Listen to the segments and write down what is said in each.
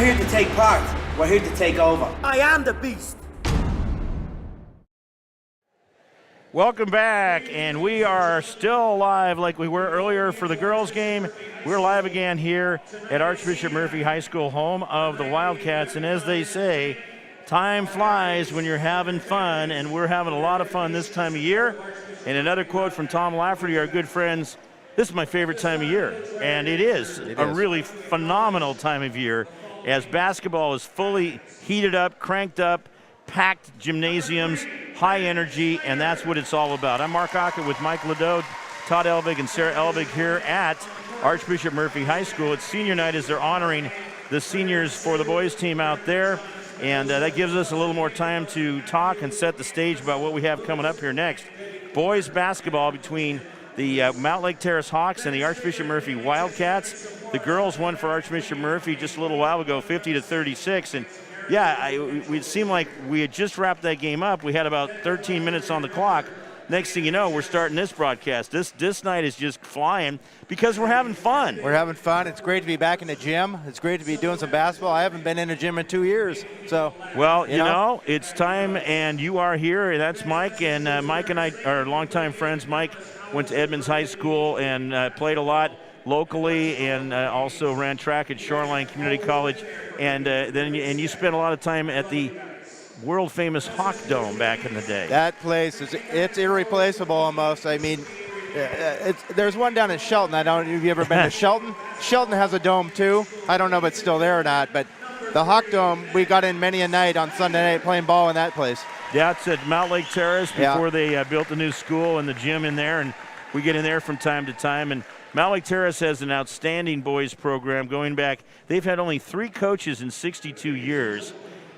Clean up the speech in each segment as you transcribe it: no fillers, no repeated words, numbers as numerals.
not here to take part. We're here to take over. I am the beast. Welcome back, and we are still live like we were earlier for the girls' game. We're live again here at Archbishop Murphy High School, home of the Wildcats. And as they say, time flies when you're having fun, and we're having a lot of fun this time of year. And another quote from Tom Lafferty, our good friends, this is my favorite time of year. And it is a really phenomenal time of year as basketball is fully heated up, cranked up, packed gymnasiums, high energy, and that's what it's all about. I'm Mark Ockett with Mike Ladeau, Todd Elvig, and Sarah Elvig here at Archbishop Murphy High School. It's senior night as they're honoring the seniors for the boys team out there, and that gives us a little more time to talk and set the stage about what we have coming up here next. Boys basketball between the Mountlake Terrace Hawks and the Archbishop Murphy Wildcats. The girls won for Archbishop Murphy just a little while ago, 50-36, and yeah, it seemed like we had just wrapped that game up. We had about 13 minutes on the clock. Next thing you know, we're starting this broadcast. This night is just flying because we're having fun. We're having fun. It's great to be back in the gym. It's great to be doing some basketball. I haven't been in a gym in 2 years. So, well, you know, it's time, and you are here. That's Mike, and Mike and I are longtime friends. Mike went to Edmonds High School and played a lot locally, and also ran track at Shoreline Community College, and you spent a lot of time at the world famous Hawk Dome back in the day. That place it's irreplaceable almost. I mean, there's one down in Shelton. I don't know if you've ever been to Shelton. Shelton has a dome too. I don't know if it's still there or not, but the Hawk Dome, we got in many a night on Sunday night playing ball in that place. Yeah, it's at Mountlake Terrace before they built the new school and the gym in there, and we get in there from time to time. And Mountlake Terrace has an outstanding boys program going back. They've had only 3 coaches in 62 years.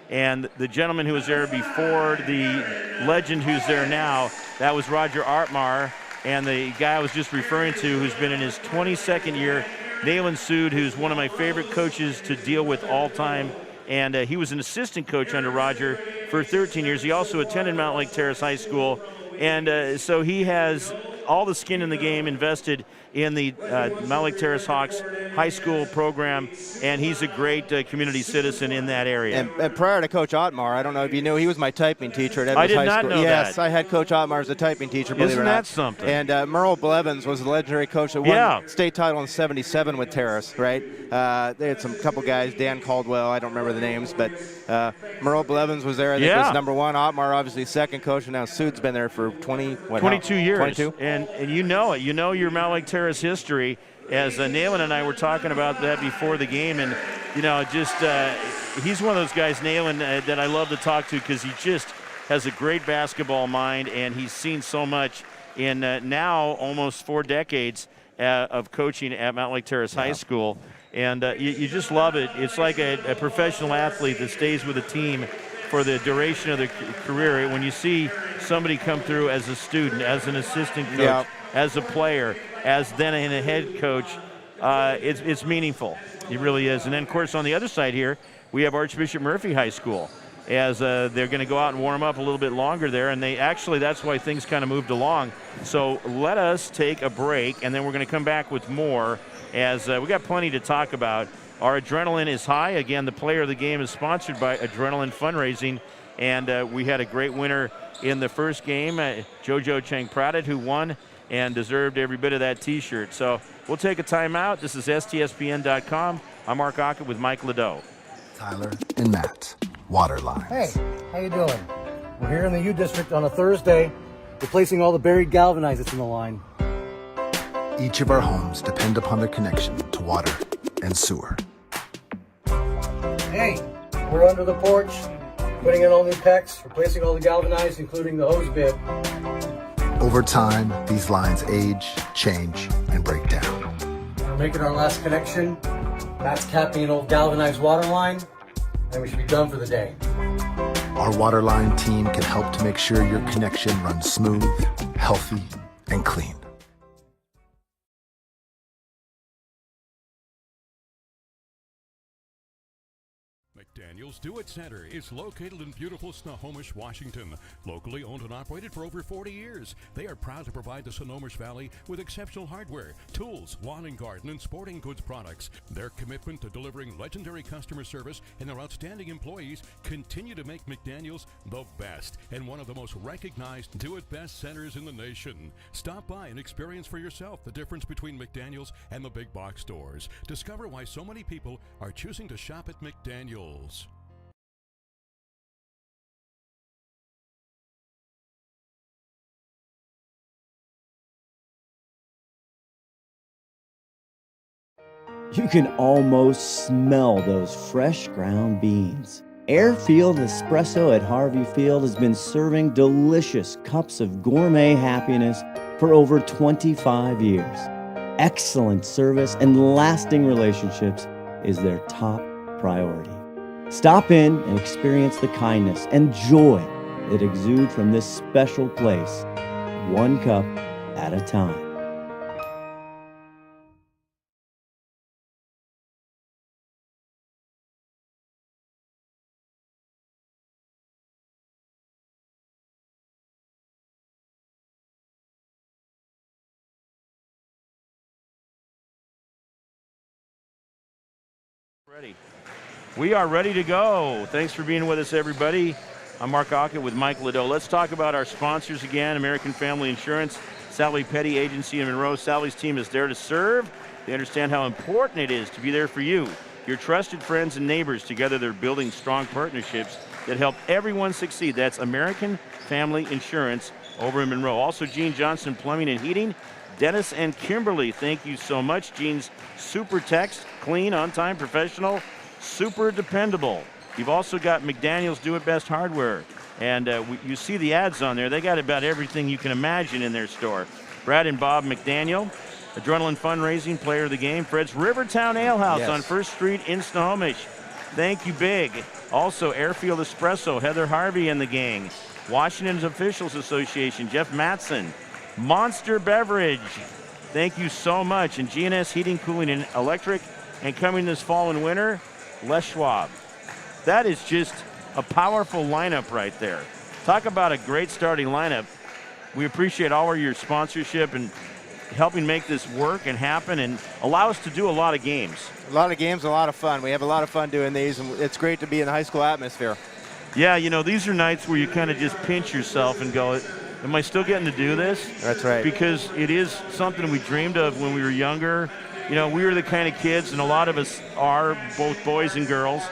And the gentleman who was there before, the legend who's there now, that was Roger Artmar. And the guy I was just referring to, who's been in his 22nd year, Nayland Sood, who's one of my favorite coaches to deal with all time. And he was an assistant coach under Roger for 13 years. He also attended Mountlake Terrace High School. And so he has all the skin in the game invested in the Mountlake Terrace Hawks high school program, and he's a great community citizen in that area. And prior to Coach Ottmar, I don't know if you knew, he was my typing teacher at Edmonds High School. I did not know that. Yes, I had Coach Ottmar as a typing teacher, believe it or not. Isn't that something? And Merle Blevins was the legendary coach that won state title in '77 with Terrace, right? They had some couple guys, Dan Caldwell, I don't remember the names, but Merle Blevins was there. I think was number 1. Ottmar, obviously, second coach, and now Sood's been there for 22 years. 22? And you know it. You know your Mountlake Terrace history. As Nayland and I were talking about that before the game, and just he's one of those guys, Nayland, that I love to talk to because he just has a great basketball mind, and he's seen so much in now almost 4 decades of coaching at Mountlake Terrace High School, and you just love it. It's like a professional athlete that stays with a team for the duration of their career. When you see somebody come through as a student, as an assistant coach, as a player, as then a head coach, it's meaningful. It really is. And then, of course, on the other side here, we have Archbishop Murphy High School, as they're going to go out and warm up a little bit longer there. And that's why things kind of moved along. So let us take a break, and then we're going to come back with more, as we got plenty to talk about. Our adrenaline is high. Again, the player of the game is sponsored by Adrenaline Fundraising, and we had a great winner in the first game, JoJo Chang Pradit, who won and deserved every bit of that T-shirt. So we'll take a timeout. This is STSPN.com. I'm Mark Ockett with Mike Ladeau. Tyler and Matt, Waterline. Hey, how you doing? We're here in the U District on a Thursday, replacing all the buried galvanized that's in the line. Each of our homes depend upon their connection to water and sewer. Hey, we're under the porch, putting in all new PEX, replacing all the galvanized, including the hose bib. Over time, these lines age, change, and break down. We're making our last connection. Matt's capping an old galvanized water line, and we should be done for the day. Our Waterline team can help to make sure your connection runs smooth, healthy, and clean. McDaniel's Do-It Center is located in beautiful Snohomish, Washington. Locally owned and operated for over 40 years, they are proud to provide the Snohomish Valley with exceptional hardware, tools, lawn and garden, and sporting goods products. Their commitment to delivering legendary customer service and their outstanding employees continue to make McDaniel's the best and one of the most recognized do-it-best centers in the nation. Stop by and experience for yourself the difference between McDaniel's and the big box stores. Discover why so many people are choosing to shop at McDaniel's. You can almost smell those fresh ground beans. Airfield Espresso at Harvey Field has been serving delicious cups of gourmet happiness for over 25 years. Excellent service and lasting relationships is their top priority. Stop in and experience the kindness and joy that exude from this special place, one cup at a time. Ready. We are ready to go. Thanks for being with us, everybody. I'm Mark Ockett with Mike Ladeau. Let's talk about our sponsors again. American Family Insurance, Sally Petty Agency in Monroe. Sally's team is there to serve. They understand how important it is to be there for you, your trusted friends and neighbors. Together, they're building strong partnerships that help everyone succeed. That's American Family Insurance over in Monroe. Also, Gene Johnson Plumbing and Heating. Dennis and Kimberly, thank you so much. Gene's super text, clean, on time, professional, super dependable. You've also got McDaniel's Do It Best hardware. And you see the ads on there. They got about everything you can imagine in their store. Brad and Bob McDaniel, Adrenaline Fundraising, Player of the Game. Fred's Rivertown Ale House on 1st Street in Snohomish. Thank you, big. Also, Airfield Espresso, Heather Harvey and the gang. Washington's Officials Association, Jeff Matson. Monster Beverage, thank you so much. And GNS Heating, Cooling, and Electric. And coming this fall and winter, Les Schwab. That is just a powerful lineup right there. Talk about a great starting lineup. We appreciate all of your sponsorship and helping make this work and happen and allow us to do a lot of games. A lot of games, a lot of fun. We have a lot of fun doing these, and it's great to be in the high school atmosphere. Yeah, you know, these are nights where you kind of just pinch yourself and go, am I still getting to do this? That's right. Because it is something we dreamed of when we were younger. You know, we were the kind of kids, and a lot of us are, both boys and girls,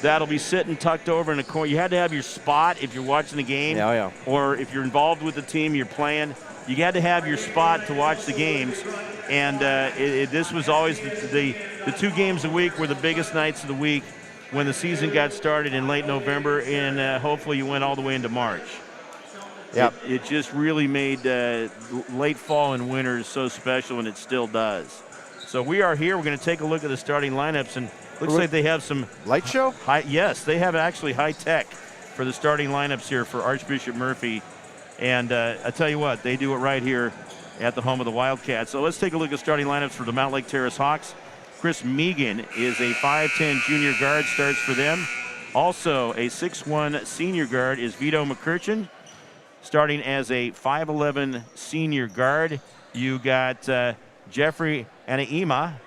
that'll be sitting tucked over in a corner. You had to have your spot if you're watching the game. Yeah. Or if you're involved with the team you're playing, you had to have your spot to watch the games. And this was always the 2 games a week were the biggest nights of the week when the season got started in late November, and hopefully you went all the way into March. Yep. It just really made late fall and winter so special, and it still does. So we are here. We're going to take a look at the starting lineups, and looks like they have some light show. Yes, they have actually high tech for the starting lineups here for Archbishop Murphy, and I tell you what, they do it right here at the home of the Wildcats. So let's take a look at starting lineups for the Mountlake Terrace Hawks. Chris Megan is a 5'10" junior guard, starts for them. Also, a 6'1" senior guard is Vito McCurchin, starting as a 5'11" senior guard. You got Jeffrey Anaima,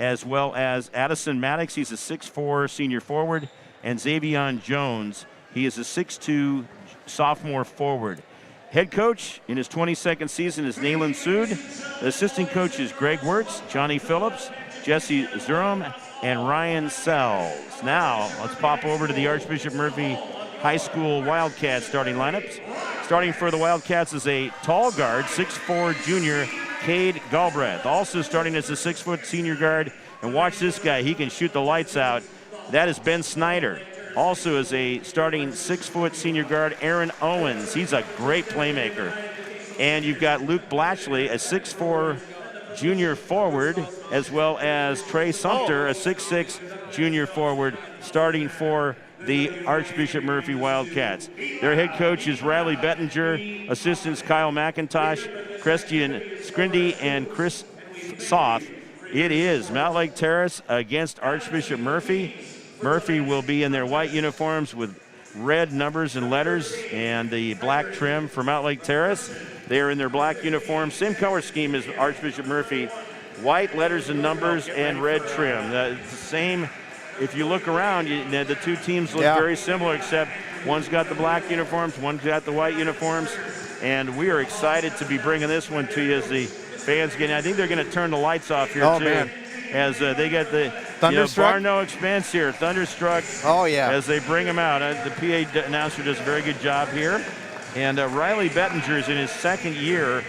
as well as Addison Maddox. He's a 6'4" senior forward. And Xavion Jones, he is a 6'2" sophomore forward. Head coach in his 22nd season is Nayland Sood. The assistant coach is Greg Wirtz, Johnny Phillips, Jesse Zurum, and Ryan Sells. Now, let's pop over to the Archbishop Murphy High School Wildcats starting lineups. Starting for the Wildcats is a tall guard, 6'4" junior, Cade Galbraith. Also starting as a 6' senior guard, and watch this guy, he can shoot the lights out. That is Ben Snyder. Also is a starting 6' senior guard, Aaron Owens. He's a great playmaker. And you've got Luke Blatchley, a 6'4" junior forward, as well as Trey Sumter, a 6'6" junior forward, starting for the Archbishop Murphy Wildcats. Their head coach is Radley Bettinger, assistants Kyle McIntosh, Christian Scrindy, and Chris Soth. It is Mountlake Terrace against Archbishop Murphy. Murphy will be in their white uniforms with red numbers and letters and the black trim for Mountlake Terrace. They are in their black uniforms, same color scheme as Archbishop Murphy, white letters and numbers and red trim. It's the same. If you look around, the two teams look very similar, except one's got the black uniforms, one's got the white uniforms, and we are excited to be bringing this one to you as the fans get in. I think they're going to turn the lights off here too, man. As they get the bar no expense here, Thunderstruck. Oh yeah, as they bring them out. The PA announcer does a very good job here, and Riley Bettinger is in his second year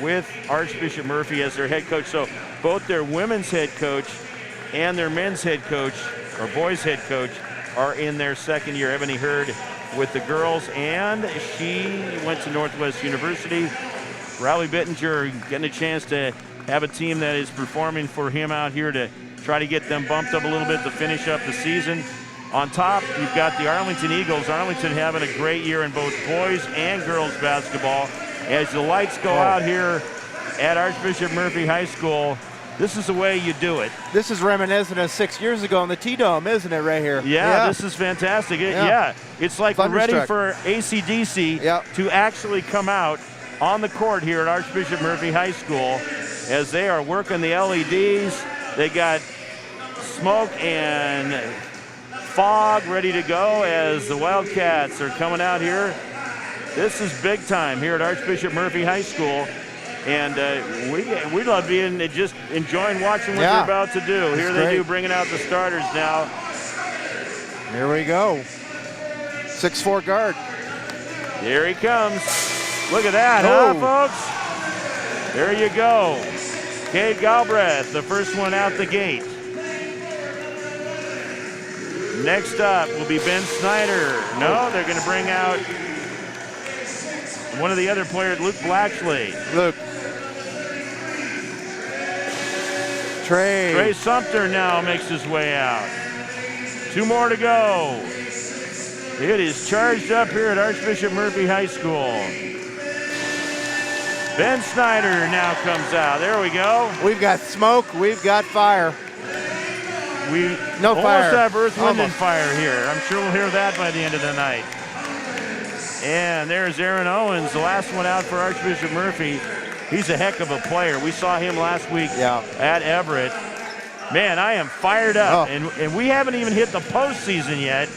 with Archbishop Murphy as their head coach. So both their women's head coach and their men's head coach, or boys head coach, are in their second year. Ebony Hurd with the girls, and she went to Northwest University. Riley Bettinger getting a chance to have a team that is performing for him out here to try to get them bumped up a little bit to finish up the season. On top, you've got the Arlington Eagles. Arlington having a great year in both boys and girls basketball. As the lights go out here at Archbishop Murphy High School, this is the way you do it. This is reminiscent of 6 years ago in the T-Dome, isn't it, right here? Yeah, this is fantastic. It's like we're ready for AC/DC to actually come out on the court here at Archbishop Murphy High School as they are working the LEDs. They got smoke and fog ready to go as the Wildcats are coming out here. This is big time here at Archbishop Murphy High School. And we love being just enjoying watching what they're about to do. Here they do, bringing out the starters now. Here we go. 6'4" guard. Here he comes. Look at that, folks? There you go. Cade Galbraith, the first one out the gate. Next up will be Ben Snyder. No, they're going to bring out one of the other players, Luke Blatchley. Luke. Trey Sumter now makes his way out. 2 more to go. It is charged up here at Archbishop Murphy High School. Ben Snyder now comes out. There we go. We've got smoke. We've got fire. We almost have earth, wind, and fire here. I'm sure we'll hear that by the end of the night. And there's Aaron Owens, the last one out for Archbishop Murphy. He's a heck of a player. We saw him last week at Everett. Man, I am fired up. And we haven't even hit the postseason yet.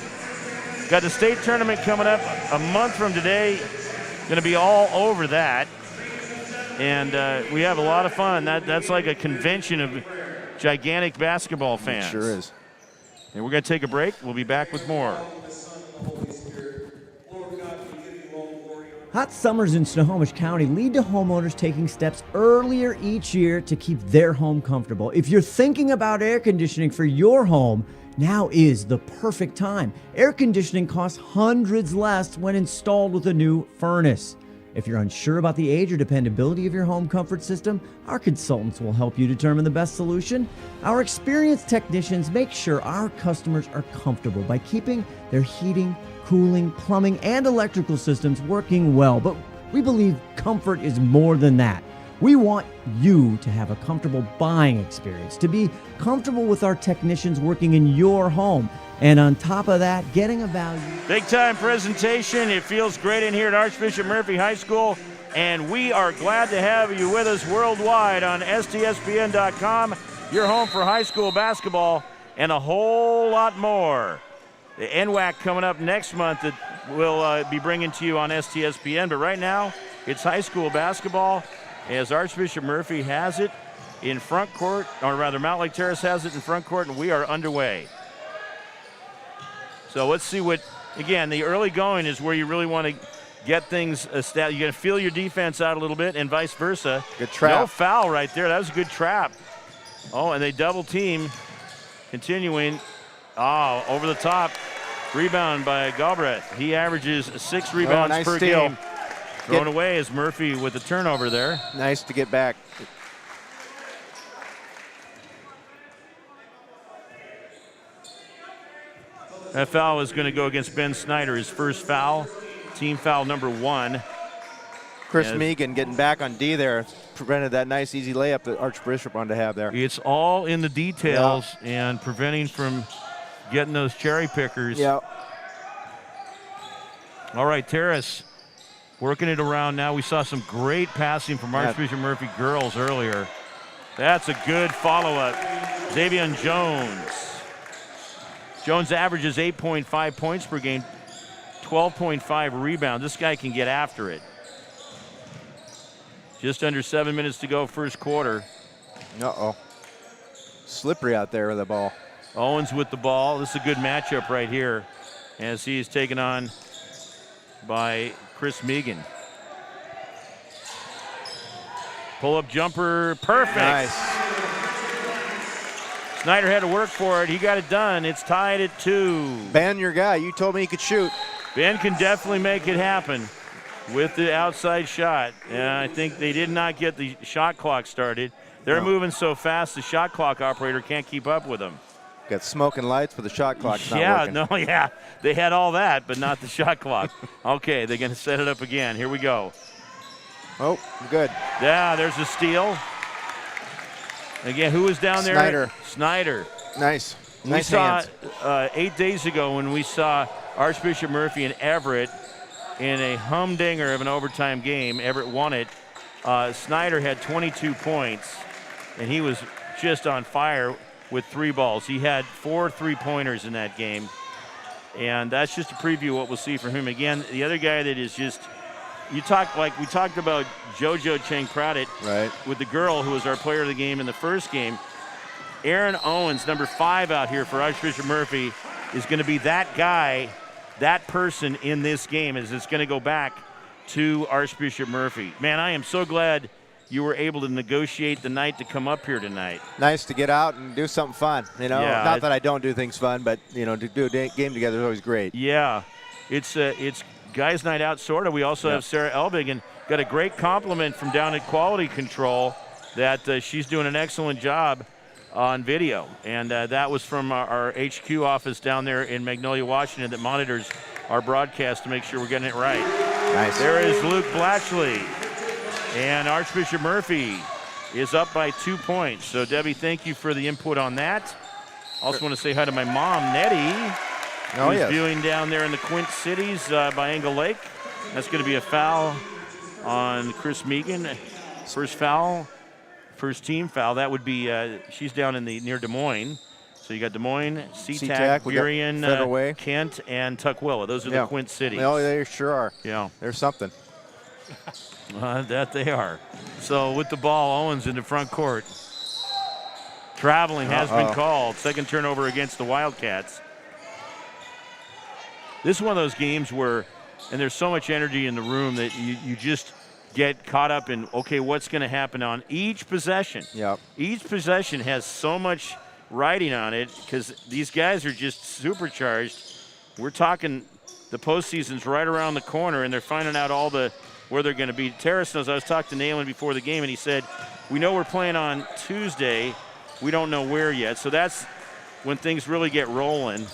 Got the state tournament coming up a month from today. Going to be all over that. And we have a lot of fun. That's like a convention of gigantic basketball fans. It sure is. And we're going to take a break. We'll be back with more. Hot summers in Snohomish County lead to homeowners taking steps earlier each year to keep their home comfortable. If you're thinking about air conditioning for your home, now is the perfect time. Air conditioning costs hundreds less when installed with a new furnace. If you're unsure about the age or dependability of your home comfort system, our consultants will help you determine the best solution. Our experienced technicians make sure our customers are comfortable by keeping their heating, cooling, plumbing, and electrical systems working well. But we believe comfort is more than that. We want you to have a comfortable buying experience, to be comfortable with our technicians working in your home. And on top of that, getting a value. Big time presentation. It feels great in here at Archbishop Murphy High School. And we are glad to have you with us worldwide on STSPN.com, your home for high school basketball and a whole lot more. The NWAC coming up next month that we'll be bringing to you on STSPN. But right now, it's high school basketball as Archbishop Murphy has it in front court, or rather Mountlake Terrace has it in front court, and we are underway. So let's see what, again, the early going is where you really want to get things established. You're going to feel your defense out a little bit and vice versa. Good trap. No foul right there. That was a good trap. Oh, and they double team. Continuing. Oh, over the top. Rebound by Galbraith. He averages 6 rebounds per game. Thrown away as Murphy with the turnover there. Nice to get back. That foul is going to go against Ben Snyder, his first foul, team foul number 1. Chris Megan getting back on D there, prevented that nice easy layup that Archbishop wanted to have there. It's all in the details and preventing from getting those cherry pickers. Yep. All right, Terrace working it around now. We saw some great passing from Archbishop Murphy girls earlier. That's a good follow-up. Xavier Jones. Jones averages 8.5 points per game, 12.5 rebounds. This guy can get after it. Just under 7 minutes to go, first quarter. Uh-oh. Slippery out there with the ball. Owens with the ball. This is a good matchup right here as he is taken on by Chris Megan. Pull-up jumper, perfect. Nice. Snyder had to work for it. He got it done. It's tied at 2. Ben, your guy. You told me he could shoot. Ben can definitely make it happen with the outside shot. And I think they did not get the shot clock started. They're moving so fast, the shot clock operator can't keep up with them. Got smoking lights, but the shot clock's not working. They had all that, but not the shot clock. Okay, they're going to set it up again. Here we go. Oh, good. Yeah, there's a steal. Again, who was down there? Snyder. Nice. We saw 8 days ago when we saw Archbishop Murphy and Everett in a humdinger of an overtime game. Everett won it. Snyder had 22 points, and he was just on fire with 3 balls. He had 4 3-pointers in that game, and that's just a preview of what we'll see from him. Again, the other guy that is just, we talked about JoJo Chang Pradit with the girl who was our player of the game in the first game. Aaron Owens, number 5 out here for Archbishop Murphy, is going to be that guy, that person in this game, as it's going to go back to Archbishop Murphy. Man, I am so glad you were able to negotiate the night to come up here tonight. Nice to get out and do something fun. You know, not that I don't do things fun, but you know, to do a game together is always great. Yeah, it's guys' night out, sort of. We also have Sarah Elbig, and got a great compliment from down at Quality Control that she's doing an excellent job on video, and that was from our HQ office down there in Magnolia, Washington, that monitors our broadcast to make sure we're getting it right. Nice. There is Luke Blatchley, and Archbishop Murphy is up by 2 points. So, Debbie, thank you for the input on that. Also want to say hi to my mom, Nettie, who's viewing down there in the Quint Cities by Angle Lake. That's going to be a foul on Chris Megan. First foul, first team foul. That would be, she's down in near Des Moines. So you got Des Moines, SeaTac, Burien, Kent, and Tukwila. Those are the Quint Cities. Oh, they sure are. Yeah. There's something. That they are. So with the ball, Owens in the front court. Traveling has been called. Second turnover against the Wildcats. This is one of those games where, and there's so much energy in the room that you just get caught up in, okay, what's going to happen on each possession. Yep. Each possession has so much riding on it because these guys are just supercharged. We're talking the postseason's right around the corner, and they're finding out where they're going to be. Terrace knows. I was talking to Nayland before the game, and he said, we know we're playing on Tuesday. We don't know where yet. So that's when things really get rolling.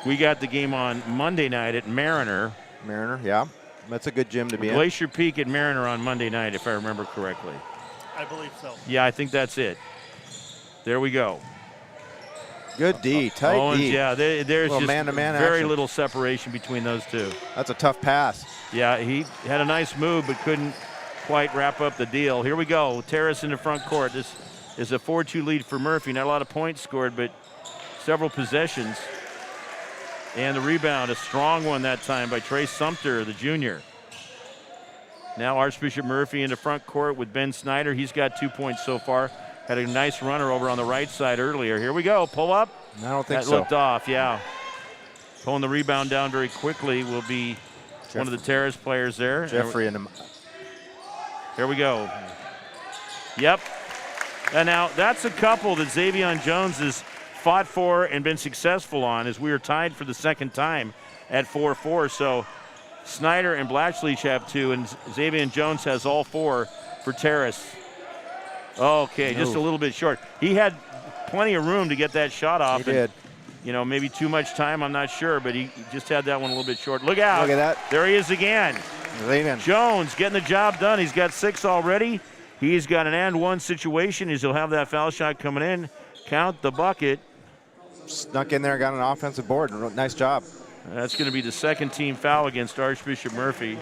We got the game on Monday night at Mariner. Mariner, yeah. That's a good gym to be in. Glacier Peak at Mariner on Monday night, if I remember correctly. I believe so. Yeah, I think that's it. There we go. Good D, tight Owens, D. yeah, there's just man-to-man very action. little separation between those two. That's a tough pass. Yeah, he had a nice move but couldn't quite wrap up the deal. Here we go. Terrace in the front court. This is a 4-2 lead for Murphy. Not a lot of points scored, but several possessions. And the rebound, a strong one that time by Trey Sumter, the junior. Now Archbishop Murphy in the front court with Ben Snyder. He's got 2 points so far. Had a nice runner over on the right side earlier. Here we go. Pull up. I don't think so. That looked off, yeah. Pulling the rebound down very quickly will be one of the Terrace players there. Jeffrey and him. Here we go. Yep. And now that's a couple that Xavier Jones has fought for and been successful on, as we are tied for the second time at 4-4. So Snyder and Blatchley have 2, and Xavier Jones has all 4 for Terrace. Okay, just a little bit short. He had plenty of room to get that shot off. He did. You know, maybe too much time, I'm not sure, but he just had that one a little bit short. Look out. Look at that. There he is again. Jones getting the job done. He's got 6 already. He's got an and one situation as he'll have that foul shot coming in. count the bucket. Snuck in there, got an offensive board. Nice job. That's going to be the second team foul against Archbishop Murphy.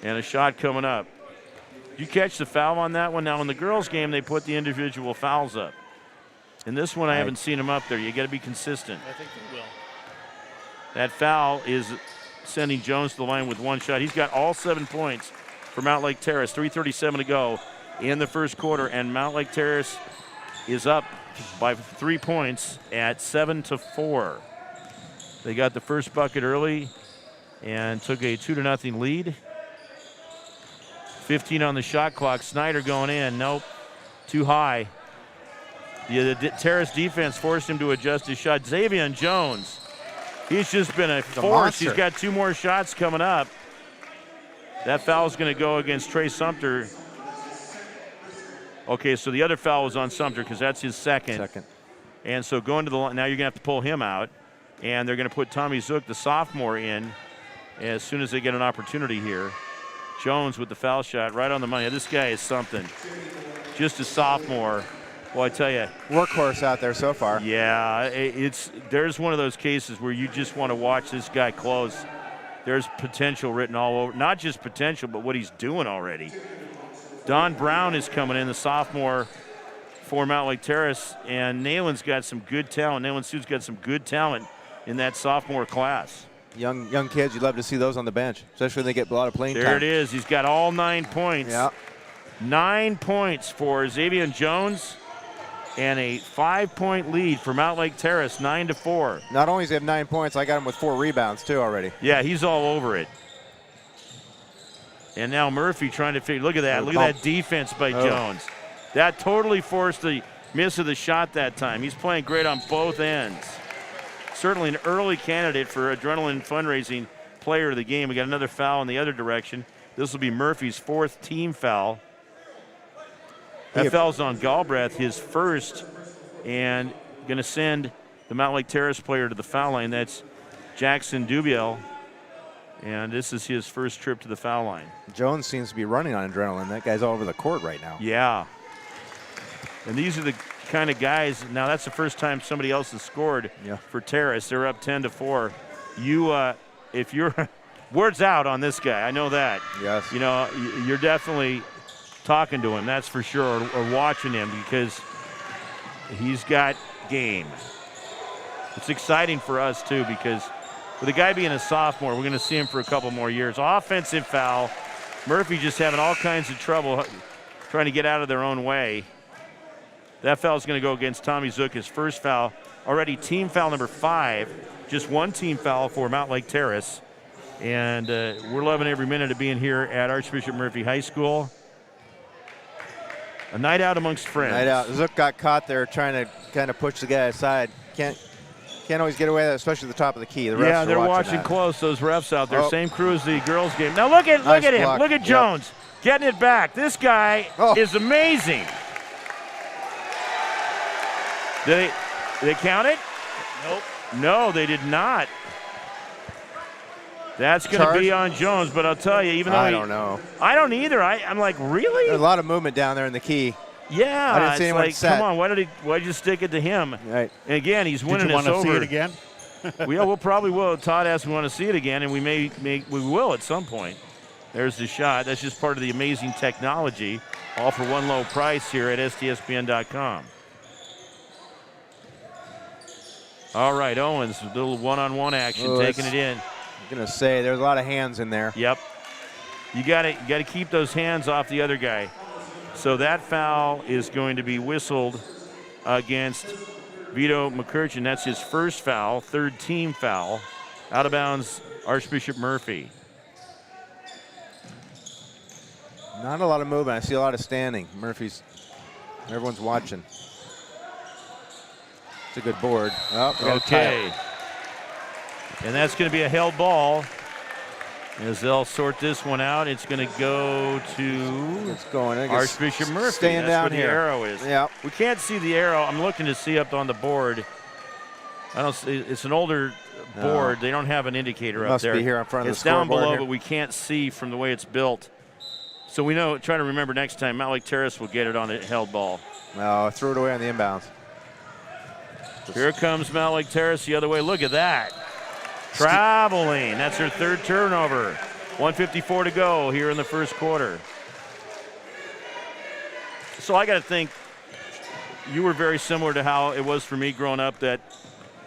And a shot coming up. You catch the foul on that one? Now, in the girls' game, they put the individual fouls up. In this one, I haven't seen them up there. You got to be consistent. I think they will. That foul is sending Jones to the line with one shot. He's got all 7 points for Mountlake Terrace. 3:37 to go in the first quarter, and Mountlake Terrace is up by 3 points at 7-4. They got the first bucket early and took a 2-0 lead. 15 on the shot clock. Snyder going in. Nope, too high. The Terrace defense forced him to adjust his shot. Xavier Jones, he's just been a force. He's got 2 more shots coming up. That foul is going to go against Trey Sumter. Okay, so the other foul was on Sumter because that's his second. And so going to the line, now you're going to have to pull him out. And they're going to put Tommy Zook, the sophomore, in as soon as they get an opportunity here. Jones with the foul shot right on the money. This guy is something. Just a sophomore. Well, I tell you. Workhorse out there so far. Yeah, there's one of those cases where you just want to watch this guy close. There's potential written all over. Not just potential, but what he's doing already. Don Brown is coming in, the sophomore for Mountlake Terrace, and Nayland's got some good talent. Nayland Sue's got some good talent in that sophomore class. Young kids, you'd love to see those on the bench, especially when they get a lot of playing time. There it is. He's got all 9 points. Yep. 9 points for Xavier Jones, and a 5-point lead for Mountlake Terrace, 9-4. Not only does he have 9 points, I got him with 4 rebounds too already. Yeah, he's all over it. And now Murphy trying to figure. Look at that. Look at that defense by Jones. That totally forced the miss of the shot that time. He's playing great on both ends. Certainly an early candidate for Adrenaline Fundraising Player of the Game. We got another foul in the other direction. This will be Murphy's 4th team foul. That foul's on Galbraith, his first, and going to send the Mountlake Terrace player to the foul line. That's Jackson Dubiel, and this is his first trip to the foul line. Jones seems to be running on adrenaline. That guy's all over the court right now. Yeah. And these are the kind of guys. Now, that's the first time somebody else has scored for Terrace. They're up 10-4. If you're word's out on this guy, I know that. Yes. You know, you're definitely talking to him, that's for sure, or watching him, because he's got game. It's exciting for us, too, because with the guy being a sophomore, we're going to see him for a couple more years. Offensive foul. Murphy just having all kinds of trouble trying to get out of their own way. That foul is going to go against Tommy Zook, his first foul. Already team foul number 5. Just one team foul for Mountlake Terrace. And we're loving every minute of being here at Archbishop Murphy High School. A night out amongst friends. Night out. Zook got caught there trying to kind of push the guy aside. Can't always get away with that, especially at the top of the key. The refs yeah, they're watching close, those refs out there. Same crew as the girls' game. Now look at him. Block. Look at Jones getting it back. This guy is amazing. Did they count it? Nope. No, they did not. That's going to be on Jones, but I'll tell you, even though I don't know. I don't either. I'm like, really? There's a lot of movement down there in the key. Yeah, I didn't see anyone set. Come on, why'd you stick it to him? Right. And again, he's winning us over. Did you want to see it again? We'll probably will. Todd asked me want to see it again, and we will at some point. There's the shot. That's just part of the amazing technology, all for one low price here at STSPN.com. All right, Owens, a little one-on-one action, taking it in. I'm gonna say there's a lot of hands in there. Yep. You got to keep those hands off the other guy. So that foul is going to be whistled against Vito McCurchin. That's his first foul, 3rd team foul. Out of bounds, Archbishop Murphy. Not a lot of movement. I see a lot of standing. Everyone's watching. It's a good board. Okay. And that's going to be a held ball. As they'll sort this one out, it's going to go to Archbishop Murphy. Staying down here. The arrow is. Yeah. We can't see the arrow. I'm looking to see up on the board. I don't see. It's an older board. They don't have an indicator up there. Must be here in front of the scoreboard. It's down below, here. but we can't see from the way it's built. So we know, try to remember next time, Mountlake Terrace will get it on a held ball. No, I threw it away on the inbounds. Here comes Mountlake Terrace the other way. Look at that. Traveling. That's her third turnover. 1:54 to go here in the first quarter. So I got to think you were very similar to how it was for me growing up, that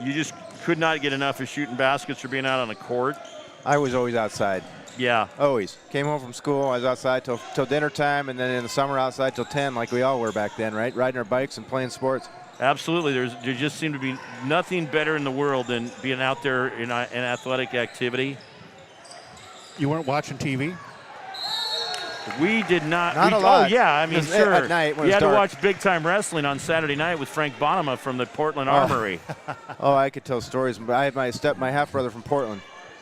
you just could not get enough of shooting baskets or being out on the court. I was always outside. Yeah. Always. Came home from school, I was outside till dinner time, and then in the summer outside till 10 like we all were back then, right? Riding our bikes and playing sports. Absolutely. There just seemed to be nothing better in the world than being out there in athletic activity. You weren't watching TV? We did not. Not a lot. Oh, yeah. I mean, sure. At night when you it had was to dark. watch Big Time Wrestling on Saturday night with Frank Bonema from the Portland Armory. Oh, I could tell stories. But I had my half-brother from Portland.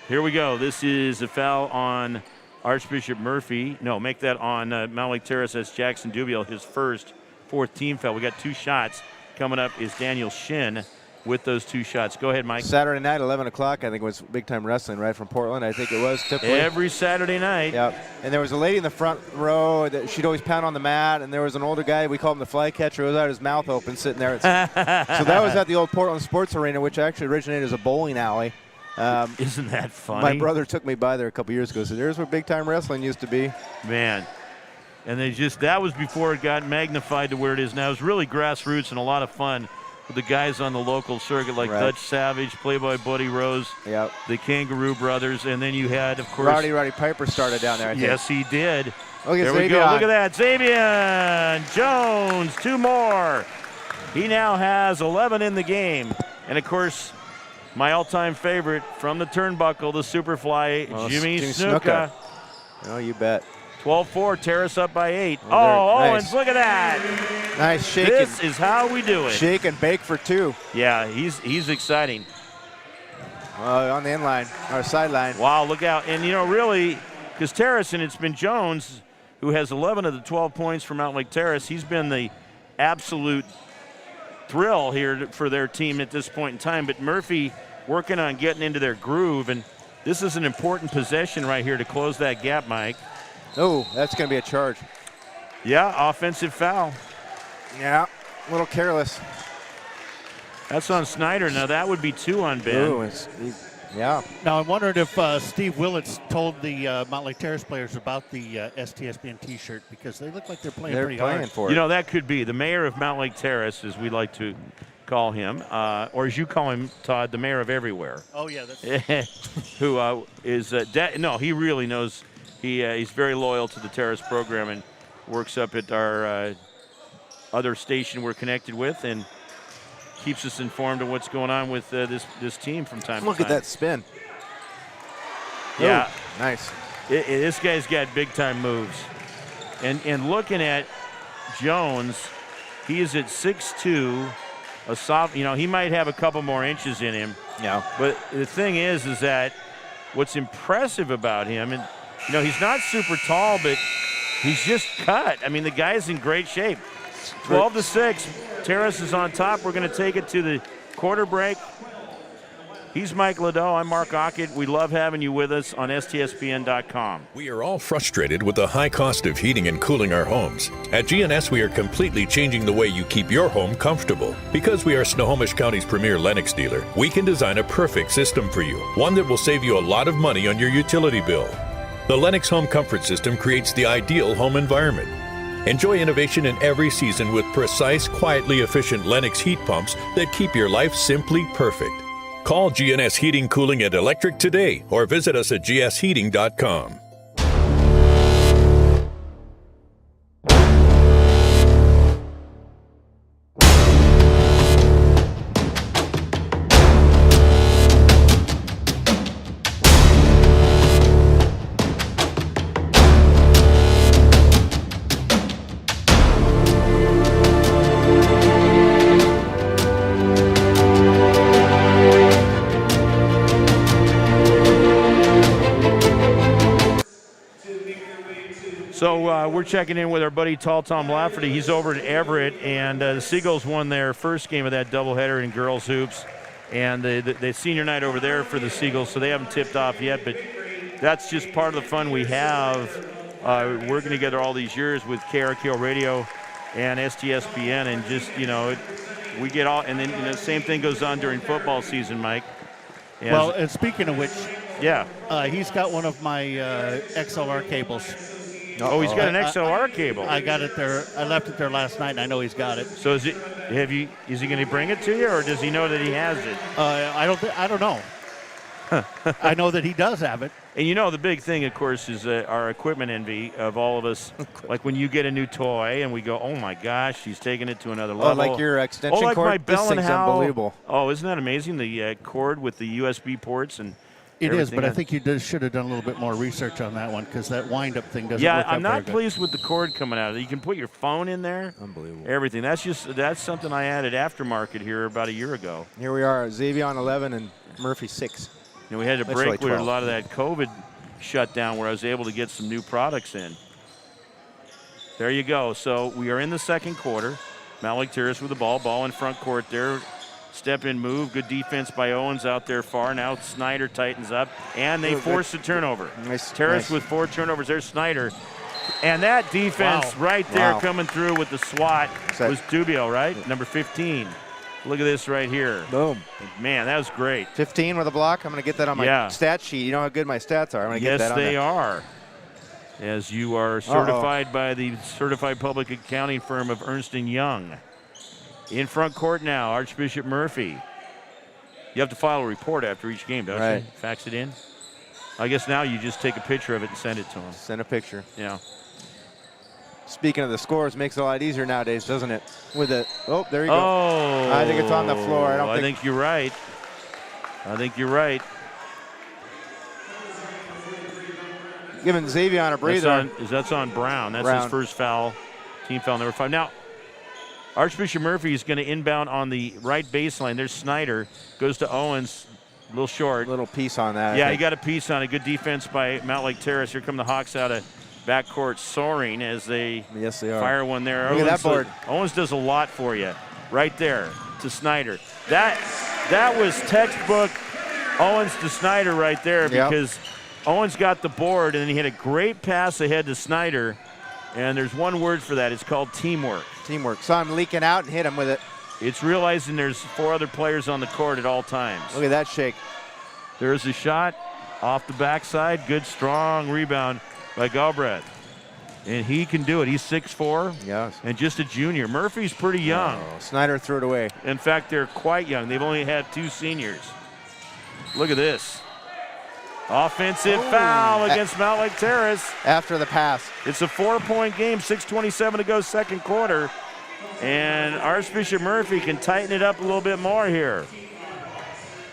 Here we go. This is a foul on Archbishop Murphy. No, make that on Mountlake Terrace. That's Jackson Dubiel, his fourth team foul. We got 2 shots. Coming up is Daniel Shin with those 2 shots. Go ahead, Mike. Saturday night, 11 o'clock, I think, was Big Time Wrestling, right, from Portland. I think it was typically. Every Saturday night. Yep. And there was a lady in the front row that she'd always pound on the mat, and there was an older guy, we call him the fly catcher, who had his mouth open sitting there. So that was at the old Portland Sports Arena, which actually originated as a bowling alley. Isn't that funny? My brother took me by there a couple years ago, so there's where Big Time Wrestling used to be. Man. And that was before it got magnified to where it is now. It was really grassroots and a lot of fun with the guys on the local circuit like Dutch Savage, Playboy Buddy Rose, the Kangaroo Brothers, and then you had, of course, Roddy Piper started down there, I think. Yes, he did. Okay, there we go. Look at that. Xavier Jones, 2 more. He now has 11 in the game. And, of course, my all-time favorite from the turnbuckle, the Superfly, Jimmy Snuka. Oh, you bet. 12-4, Terrace up by 8. Nice. Owens, look at that. Nice shake. This is how we do it. Shake and bake for 2. Yeah, he's exciting. On the inline, or sideline. Wow, look out. And, really, because Terrace, and it's been Jones, who has 11 of the 12 points for Mountlake Terrace. He's been the absolute thrill here for their team at this point in time. But Murphy working on getting into their groove, and this is an important possession right here to close that gap, Mike. Oh, that's going to be a charge. Yeah, offensive foul. Yeah, a little careless. That's on Snyder. Now, that would be 2 on Ben. Ooh, yeah. Now, I'm wondering if Steve Willits told the Mountlake Terrace players about the STSPN T-shirt, because they look like they're playing pretty hard. For it. That could be. The mayor of Mountlake Terrace, as we like to call him, or as you call him, Todd, the mayor of everywhere. Oh, yeah. That's who is no, he really knows. He's very loyal to the Terrace program and works up at our other station we're connected with and keeps us informed of what's going on with this team from time to time. Look at that spin. Yeah. Ooh, nice. This guy's got big-time moves. And looking at Jones, he is at 6'2", a soft. He might have a couple more inches in him. Yeah. But the thing is that what's impressive about him, and he's not super tall, but he's just cut. I mean, the guy's in great shape. 12-6. Terrace is on top. We're going to take it to the quarter break. He's Mike Ladeau. I'm Mark Ockett. We love having you with us on STSPN.com. We are all frustrated with the high cost of heating and cooling our homes. At GNS, we are completely changing the way you keep your home comfortable. Because we are Snohomish County's premier Lennox dealer, we can design a perfect system for you, one that will save you a lot of money on your utility bill. The Lennox Home Comfort System creates the ideal home environment. Enjoy innovation in every season with precise, quietly efficient Lennox heat pumps that keep your life simply perfect. Call GNS Heating, Cooling, and Electric today or visit us at gsheating.com. So we're checking in with our buddy Tall Tom Lafferty. He's over at Everett, and the Seagulls won their first game of that doubleheader in girls hoops. And the senior night over there for the Seagulls, so they haven't tipped off yet. But that's just part of the fun we have working together all these years with KRKO Radio and STSPN, and just, we get all, and then, same thing goes on during football season, Mike. Well, and speaking of which, yeah, he's got one of my XLR cables. Oh, he's got an XLR cable. I got it there. I left it there last night, and I know he's got it. So is he going to bring it to you, or does he know that he has it? I don't know. I know that he does have it. And the big thing, of course, is our equipment envy of all of us. Like when you get a new toy and we go, oh my gosh, he's taking it to another level. Like your extension like cord. My this thing's unbelievable. Oh, isn't that amazing? The cord with the USB ports and. It is, but I think you should have done a little bit more research on that one, because that wind-up thing doesn't work out very good. Yeah, I'm not pleased with the cord coming out of it. You can put your phone in there. Unbelievable. Everything. That's something I added aftermarket here about a year ago. Here we are, Xavion 11 and Murphy 6. We had a break where a lot of that COVID shut down, where I was able to get some new products in. There you go. So we are in the second quarter. Mountlake Terrace with the ball in front court there. Step in move, good defense by Owens out there far. Now Snyder tightens up, and they force a turnover. Terrace with 4 turnovers. There's Snyder. And that defense right there coming through with the SWAT was Dubio, right? Number 15. Look at this right here. Boom. Man, that was great. 15 with a block. I'm going to get that on my stat sheet. You know how good my stats are. I'm going to get that on there. Yes, they are. As you are certified by the Certified Public Accounting firm of Ernst & Young. In front court now, Archbishop Murphy. You have to file a report after each game, don't you? Fax it in. I guess now you just take a picture of it and send it to him. Send a picture. Yeah. Speaking of the scores, makes it a lot easier nowadays, doesn't it? With it. Oh, there you go. Oh. I think it's on the floor. I think you're right. I think you're right. Giving Xavion a breather. That's on Brown. That's Brown. His first foul. Team foul number 5. Now, Archbishop Murphy is going to inbound on the right baseline. There's Snyder. Goes to Owens. A little short. Little piece on that. Yeah, he got a piece on it. Good defense by Mountlake Terrace. Here come the Hawks out of backcourt soaring as they fire one there. Look at that board. Owens does a lot for you. Right there to Snyder. That was textbook Owens to Snyder right there, because Owens got the board and then he had a great pass ahead to Snyder. And there's one word for that. It's called teamwork. Teamwork. Saw him leaking out and hit him with it. It's realizing there's 4 other players on the court at all times. Look at that shake. There's a shot off the backside. Good, strong rebound by Galbraith. And he can do it. He's 6'4". Yes. And just a junior. Murphy's pretty young. Oh, Snyder threw it away. In fact, they're quite young. They've only had 2 seniors. Look at this. Offensive foul against Mountlake Terrace. After the pass. It's a 4-point game, 6:27 to go second quarter. And Archbishop Murphy can tighten it up a little bit more here.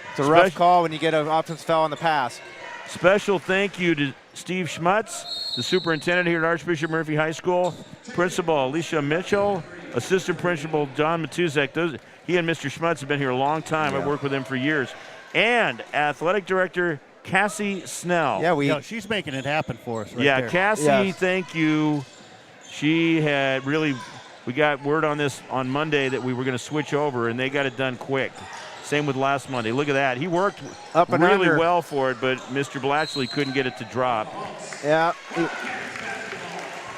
It's a rough call when you get an offensive foul on the pass. Special thank you to Steve Schmutz, the superintendent here at Archbishop Murphy High School, Principal Alicia Mitchell, Assistant Principal John Matuzek. He and Mr. Schmutz have been here a long time. I've worked with him for years. And Athletic Director Cassie Snell. Yeah, she's making it happen for us right there. Cassie, thank you. She had we got word on this on Monday that we were going to switch over, and they got it done quick. Same with last Monday. Look at that. He worked up and really under. well for it, but Mr. Blatchley couldn't get it to drop. Yeah.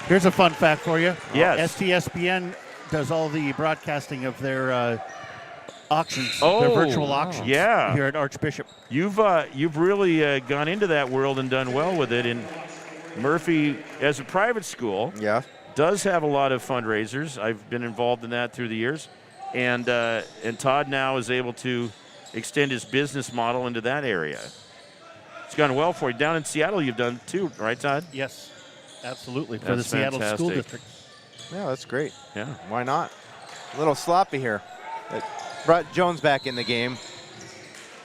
Here's a fun fact for you. Yes. STSPN does all the broadcasting of their auctions, their virtual auctions here at Archbishop. You've really gone into that world and done well with it. And Murphy, as a private school, does have a lot of fundraisers. I've been involved in that through the years. And Todd now is able to extend his business model into that area. It's gone well for you. Down in Seattle you've done too, right, Todd? Yes, absolutely. For the Seattle School District. Yeah, that's great. Yeah. Why not? A little sloppy here. It brought Jones back in the game.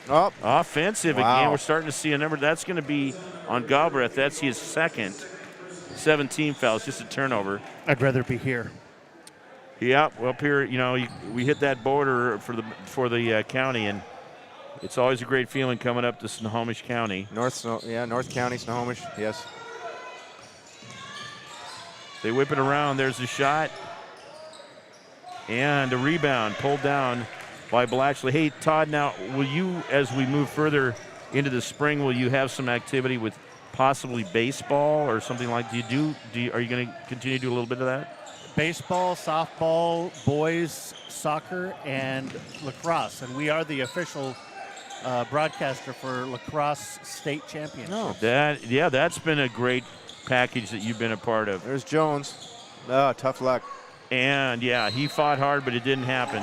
Oh. Offensive again. We're starting to see a number. That's going to be on Galbraith. That's his second. 17 fouls, just a turnover. I'd rather be here. Yeah, well, up here, we hit that border for the county, and it's always a great feeling coming up to Snohomish County. North County, Snohomish, yes. They whip it around. There's a shot. And a rebound pulled down by Blatchley. Hey, Todd, now, will you, as we move further into the spring, will you have some activity with possibly baseball or something like. Are you going to continue to do a little bit of that? Baseball, softball, boys soccer, and lacrosse, and we are the official broadcaster for lacrosse state championship. Oh, that's been a great package that you've been a part of. There's Jones. Oh, tough luck. And yeah, he fought hard, but it didn't happen.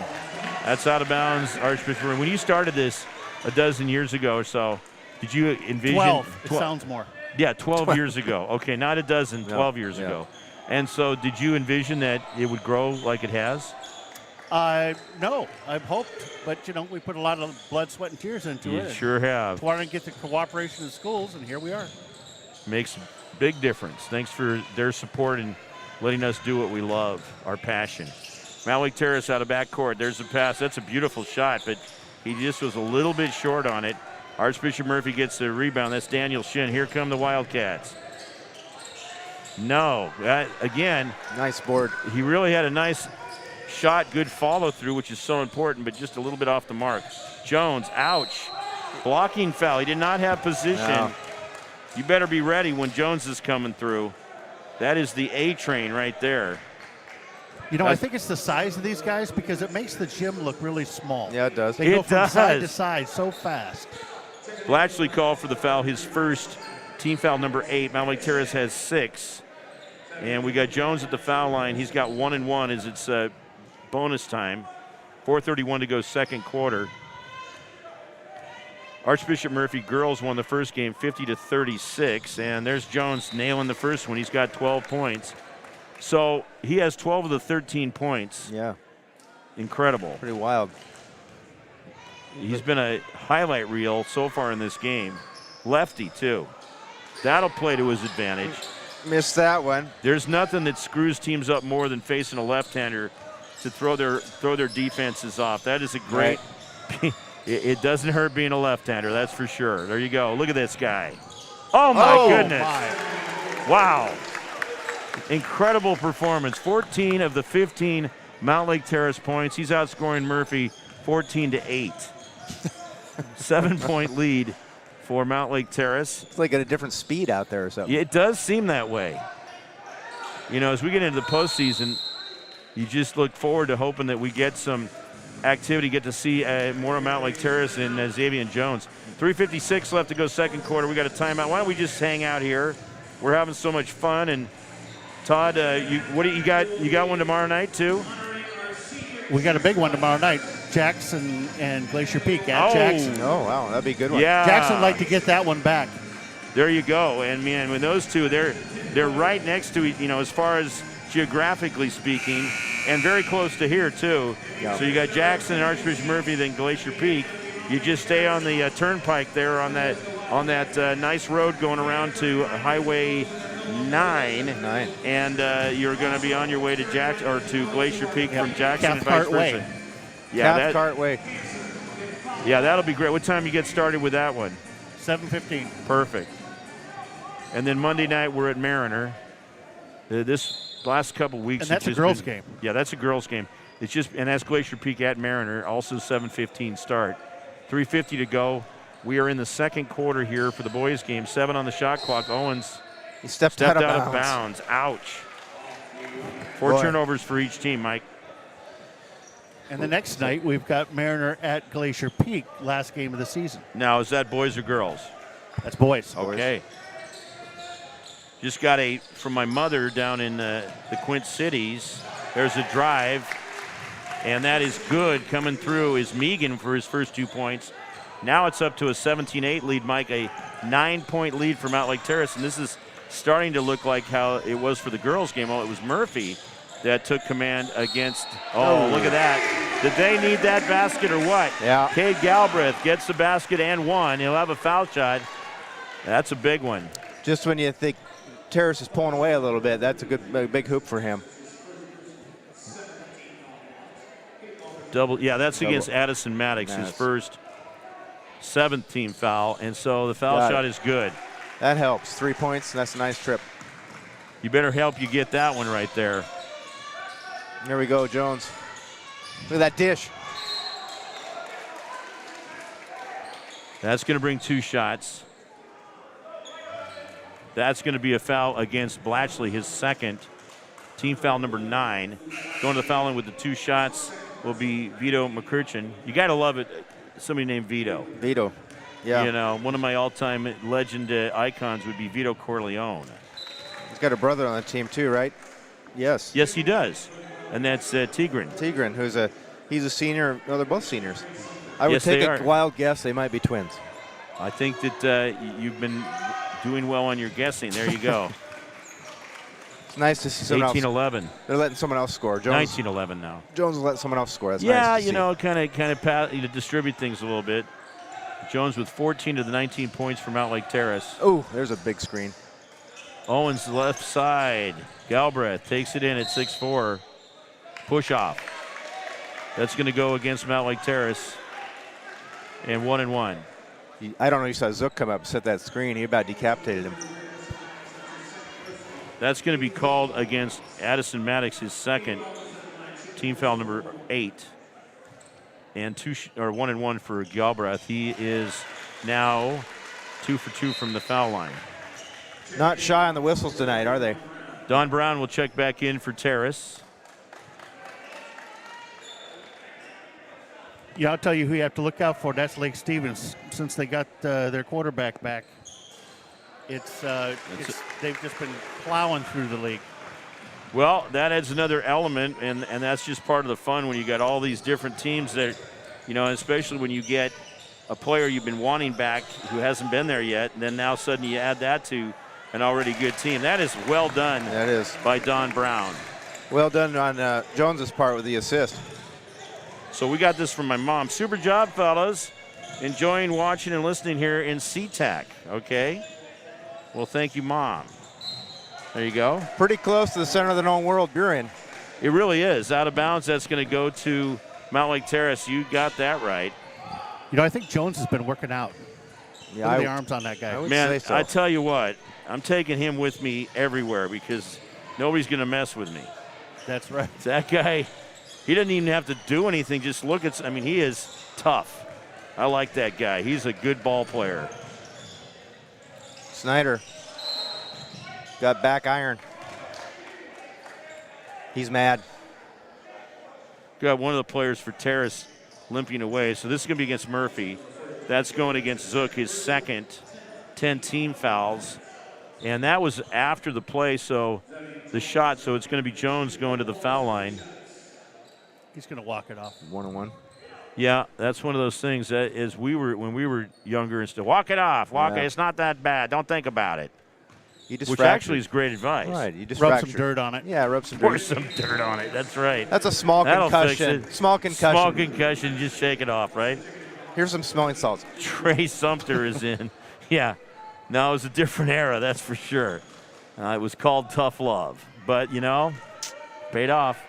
That's out of bounds, Archbishop. When you started this a dozen years ago or so, did you envision 12? It sounds more. Yeah, 12 years ago. Okay, not a dozen, 12 years ago. And so did you envision that it would grow like it has? No, I've hoped, but we put a lot of blood, sweat, and tears into it. You sure have. Wanting to get the cooperation of schools, and here we are. Makes a big difference. Thanks for their support and letting us do what we love, our passion. Mountlake Terrace out of backcourt. There's a pass. That's a beautiful shot, but he just was a little bit short on it. Archbishop Murphy gets the rebound. That's Daniel Shin. Here come the Wildcats. No, again. Nice board. He really had a nice shot, good follow through, which is so important, but just a little bit off the mark. Jones, ouch. Blocking foul. He did not have position. No. You better be ready when Jones is coming through. That is the A train right there. I think it's the size of these guys because it makes the gym look really small. Yeah, it does. They go from side to side so fast. Blatchley called for the foul, his first team foul, number 8. Mountlake Terrace has 6. And we got Jones at the foul line. He's got 1 and 1 as it's bonus time. 4:31 to go, second quarter. Archbishop Murphy girls won the first game 50-36, and there's Jones nailing the first one. He's got 12 points. So he has 12 of the 13 points. Yeah. Incredible. Pretty wild. He's been a highlight reel so far in this game. Lefty, too. That'll play to his advantage. Missed that one. There's nothing that screws teams up more than facing a left-hander to throw their defenses off. That is a great it doesn't hurt being a left-hander, that's for sure. There you go. Look at this guy. Oh, my goodness. Wow. Incredible performance. 14 of the 15 Mountlake Terrace points. He's outscoring Murphy 14-8. 7-point lead for Mountlake Terrace. It's like at a different speed out there or something. It does seem that way. As we get into the postseason, you just look forward to hoping that we get some activity, get to see more of Mountlake Terrace and Xavier Jones. 3:56 left to go, second quarter. We got a timeout. Why don't we just hang out here? We're having so much fun. And Todd, what do you got? You got one tomorrow night too? We got a big one tomorrow night. Jackson and Glacier Peak at Jackson. Oh, wow, that'd be a good one. Yeah. Jackson would like to get that one back. There you go. And man, when those two, they're right next to as far as geographically speaking, and very close to here too. Yeah. So you got Jackson and Archbishop Murphy, then Glacier Peak. You just stay on the turnpike there on that nice road going around to Highway 9. And you're going to be on your way to Jackson or to Glacier Peak from Jackson and vice versa. Yeah, Cathcart-Way. Yeah, that'll be great. What time you get started with that one? 7:15. Perfect. And then Monday night we're at Mariner. This last couple weeks, and that's a girls' game. Yeah, that's a girls' game. And that's Glacier Peak at Mariner, also 7:15 start. 3:50 to go. We are in the second quarter here for the boys' game. 7 on the shot clock. Owens he stepped out of bounds. Ouch. 4 turnovers for each team, Mike. And the next night we've got Mariner at Glacier Peak, last game of the season. Now, is that boys or girls? That's boys. Okay. Just got from my mother down in the Quint Cities. There's a drive, and that is good. Coming through is Megan for his first 2 points. Now it's up to a 17-8 lead, Mike, a 9-point lead for Mountlake Terrace, and this is starting to look like how it was for the girls' game. Oh, it was Murphy that took command against, look at that. Did they need that basket or what? Yeah. Cade Galbraith gets the basket and one. He'll have a foul shot. That's a big one. Just when you think Terrace is pulling away a little bit, that's a big hoop for him. That's against Addison Maddox, his first 7th team foul, and so the foul shot is good. That helps. 3 points, and that's a nice trip. You better help you get that one right there. There we go, Jones. Look at that dish. That's going to bring 2 shots. That's going to be a foul against Blatchley, his second. Team foul number 9. Going to the foul line with the 2 shots will be Vito McCurchin. You got to love it. Somebody named Vito. Vito. Yeah. You know, one of my all-time legend icons would be Vito Corleone. He's got a brother on the team too, right? Yes. Yes, he does. And that's Tigran. Tigran, he's a senior. No, they're both seniors. I would Yes, take they a are. wild guess they might be twins. I think that you've been doing well on your guessing. There you go. It's nice to see someone 18-11. They're letting someone else score. 19-11 now. Jones will let someone else score. That's yeah, nice to you see. know, kind of distribute things a little bit. Jones with 14 of the 19 points from Mountlake Terrace. Oh, there's a big screen. Owens left side. Galbraith takes it in at 6'4". Push off. That's going to go against Mountlake Terrace. And 1-1. I don't know. You saw Zook come up and set that screen. He about decapitated him. That's going to be called against Addison Maddox, his second. Team foul number 8. And 1-1 for Galbraith. He is now 2 for 2 from the foul line. Not shy on the whistles tonight, are they? Don Brown will check back in for Terrace. Yeah, I'll tell you who you have to look out for. That's Lake Stevens. Since they got their quarterback back, they've just been plowing through the league. Well, that adds another element, and that's just part of the fun when you got all these different teams that, you know, especially when you get a player you've been wanting back who hasn't been there yet, and then now suddenly you add that to an already good team. That is well done. That is. By Don Brown. Well done on Jones's part with the assist. So we got this from my mom. Super job, fellas. Enjoying watching and listening here in SeaTac, okay? Well, thank you, Mom. There you go. Pretty close to the center of the known world you're in. It really is. Out of bounds, that's going to go to Mountlake Terrace. You got that right. You know, I think Jones has been working out. Yeah, Look at the arms on that guy. Man, so. I tell you what, I'm taking him with me everywhere because nobody's going to mess with me. That's right. That guy, he doesn't even have to do anything. Just look at, I mean, he is tough. I like that guy. He's a good ball player. Snyder got back iron. He's mad. Got one of the players for Terrace limping away. So this is going to be against Murphy. That's going against Zook, his second 10 team fouls. And that was after the play, so the shot. So it's going to be Jones going to the foul line. He's going to walk it off. 1-1. Yeah, that's one of those things that is when we were younger and stuff. Walk it off. Walk it. It's not that bad. Don't think about it. Which actually is great advice. Right. You just rub some dirt on it. Yeah, rub some dirt. Pour some dirt on it. That's right. That's a small concussion. Small concussion. Small concussion. Just shake it off, right? Here's some smelling salts. Trey Sumter is in. Yeah. No, it was a different era, that's for sure. It was called tough love. But, you know, paid off.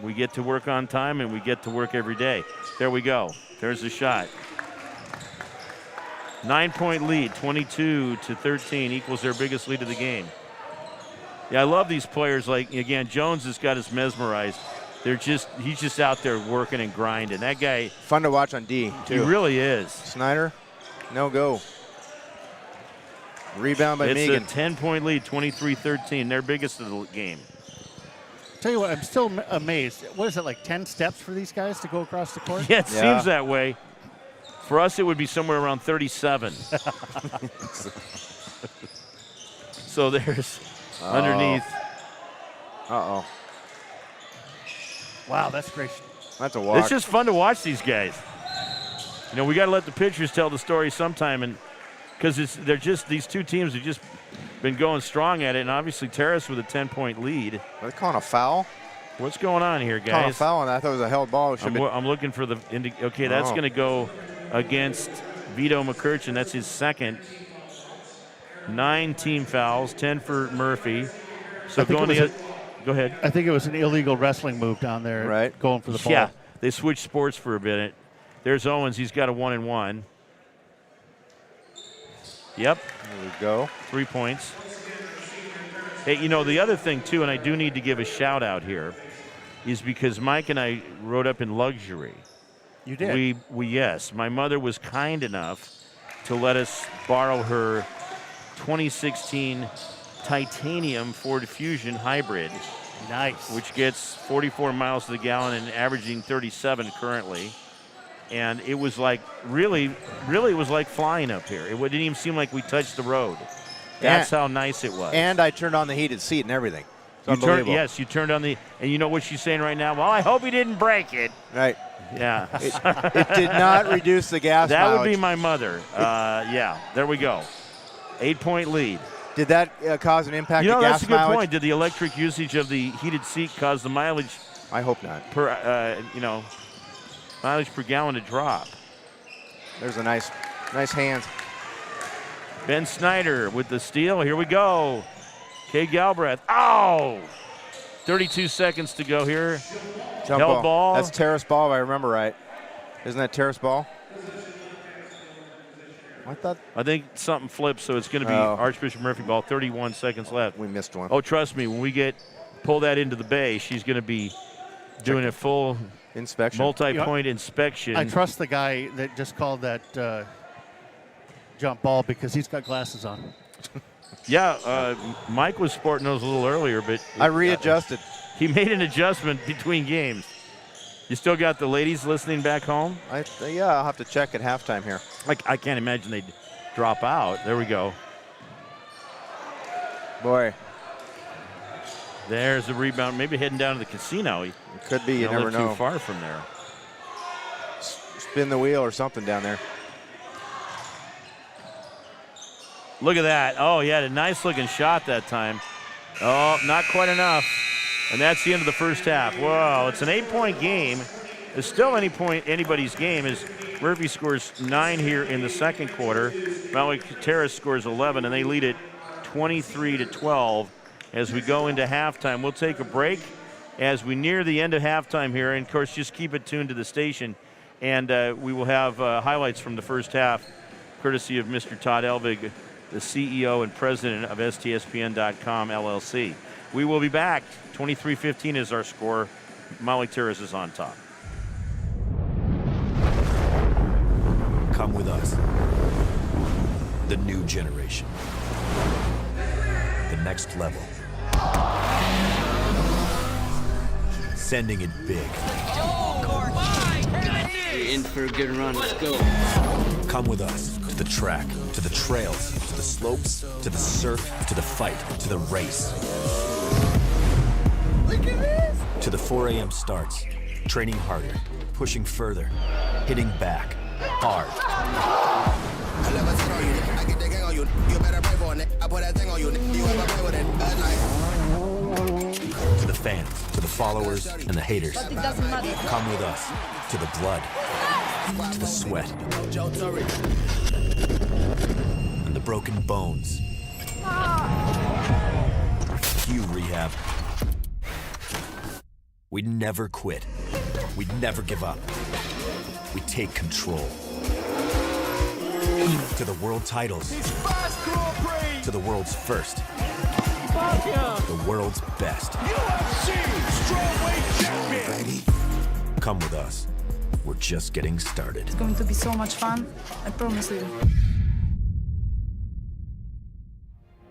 We get to work on time, and we get to work every day. There we go. There's the shot. 9-point lead, 22-13, equals their biggest lead of the game. Yeah, I love these players. Like, again, Jones has got us mesmerized. He's just out there working and grinding. That guy. Fun to watch on D, too. He really is. Snyder, no go. Rebound by Megan. It's a 10-point lead, 23-13, their biggest of the game. Tell you what, I'm still amazed. What is it, like 10 steps for these guys to go across the court? Yeah, it seems that way. For us, it would be somewhere around 37. So there's underneath. Uh-oh. Wow, that's great. That's a walk. It's just fun to watch these guys. You know, we got to let the pitchers tell the story sometime, and because these two teams have just been going strong at it, and obviously Terrace with a 10-point lead. Are they calling a foul? What's going on here, guys? Calling a foul, and I thought it was a held ball. I'm looking for the okay. That's going to go against Vito McCurchin. That's his second. 9 team fouls, 10 for Murphy. So go ahead. I think it was an illegal wrestling move down there. Right. Going for the ball. Yeah, they switched sports for a bit. There's Owens. He's got a 1-and-1. Yep. There we go. 3 points. Hey, you know, the other thing, too, and I do need to give a shout-out here, is because Mike and I rode up in luxury. You did? Yes. My mother was kind enough to let us borrow her 2016 titanium Ford Fusion hybrid. Nice. Which gets 44 miles to the gallon and averaging 37 currently. And it was like, really, it was like flying up here. It didn't even seem like we touched the road. That's how nice it was. And I turned on the heated seat and everything. Unbelievable. You turned on the, and you know what she's saying right now? Well, I hope he didn't break it. Right. Yeah. It did not reduce the gas That mileage. would be my mother. Yeah, there we go. 8-point lead. Did that cause an impact You know, to gas that's a good mileage? point. Did the electric usage of the heated seat cause the mileage I hope not. per, mileage per gallon to drop? There's a nice hands. Ben Snyder with the steal. Here we go. Cade Galbraith. Oh! 32 seconds to go here. Jump Held ball. That's Terrace ball, if I remember right. Isn't that Terrace ball? I think something flipped, so it's going to be Archbishop Murphy ball. 31 seconds left. We missed one. Oh, trust me, when we pull that into the bay, she's going to be doing a full inspection, multi-point inspection. I trust the guy that just called that jump ball because he's got glasses on. Yeah, Mike was sporting those a little earlier, but I readjusted. He made an adjustment between games. You still got the ladies listening back home? Yeah, I'll have to check at halftime here. I can't imagine they'd drop out. There we go. Boy. There's the rebound. Maybe heading down to the casino. It could be. You never know. Too far from there. Spin the wheel or something down there. Look at that. Oh, he had a nice-looking shot that time. Oh, not quite enough. And that's the end of the first half. Whoa, it's an 8-point game. It's still anybody's game as Murphy scores 9 here in the second quarter. Mountlake Terrace scores 11, and they lead it 23-12 as we go into halftime. We'll take a break as we near the end of halftime here. And, of course, just keep it tuned to the station. And we will have highlights from the first half, courtesy of Mr. Todd Elvig, the CEO and president of STSPN.com, LLC. We will be back. 23-15 is our score. Mountlake Terrace is on top. Come with us. The new generation. The next level. Sending it big. You're in for a good run. Let's go. Come with us to the track, to the trails, to the slopes, to the surf, to the fight, to the race. Look at this. To the 4 a.m. starts, training harder, pushing further, hitting back, hard. To the fans, to the followers, and the haters. But it doesn't matter. Come with us to the blood, to the sweat, and the broken bones. You rehab. We never quit. We never give up. We take control. To the world titles. To the world's first. The world's best. Come with us. We're just getting started. It's going to be so much fun. I promise you.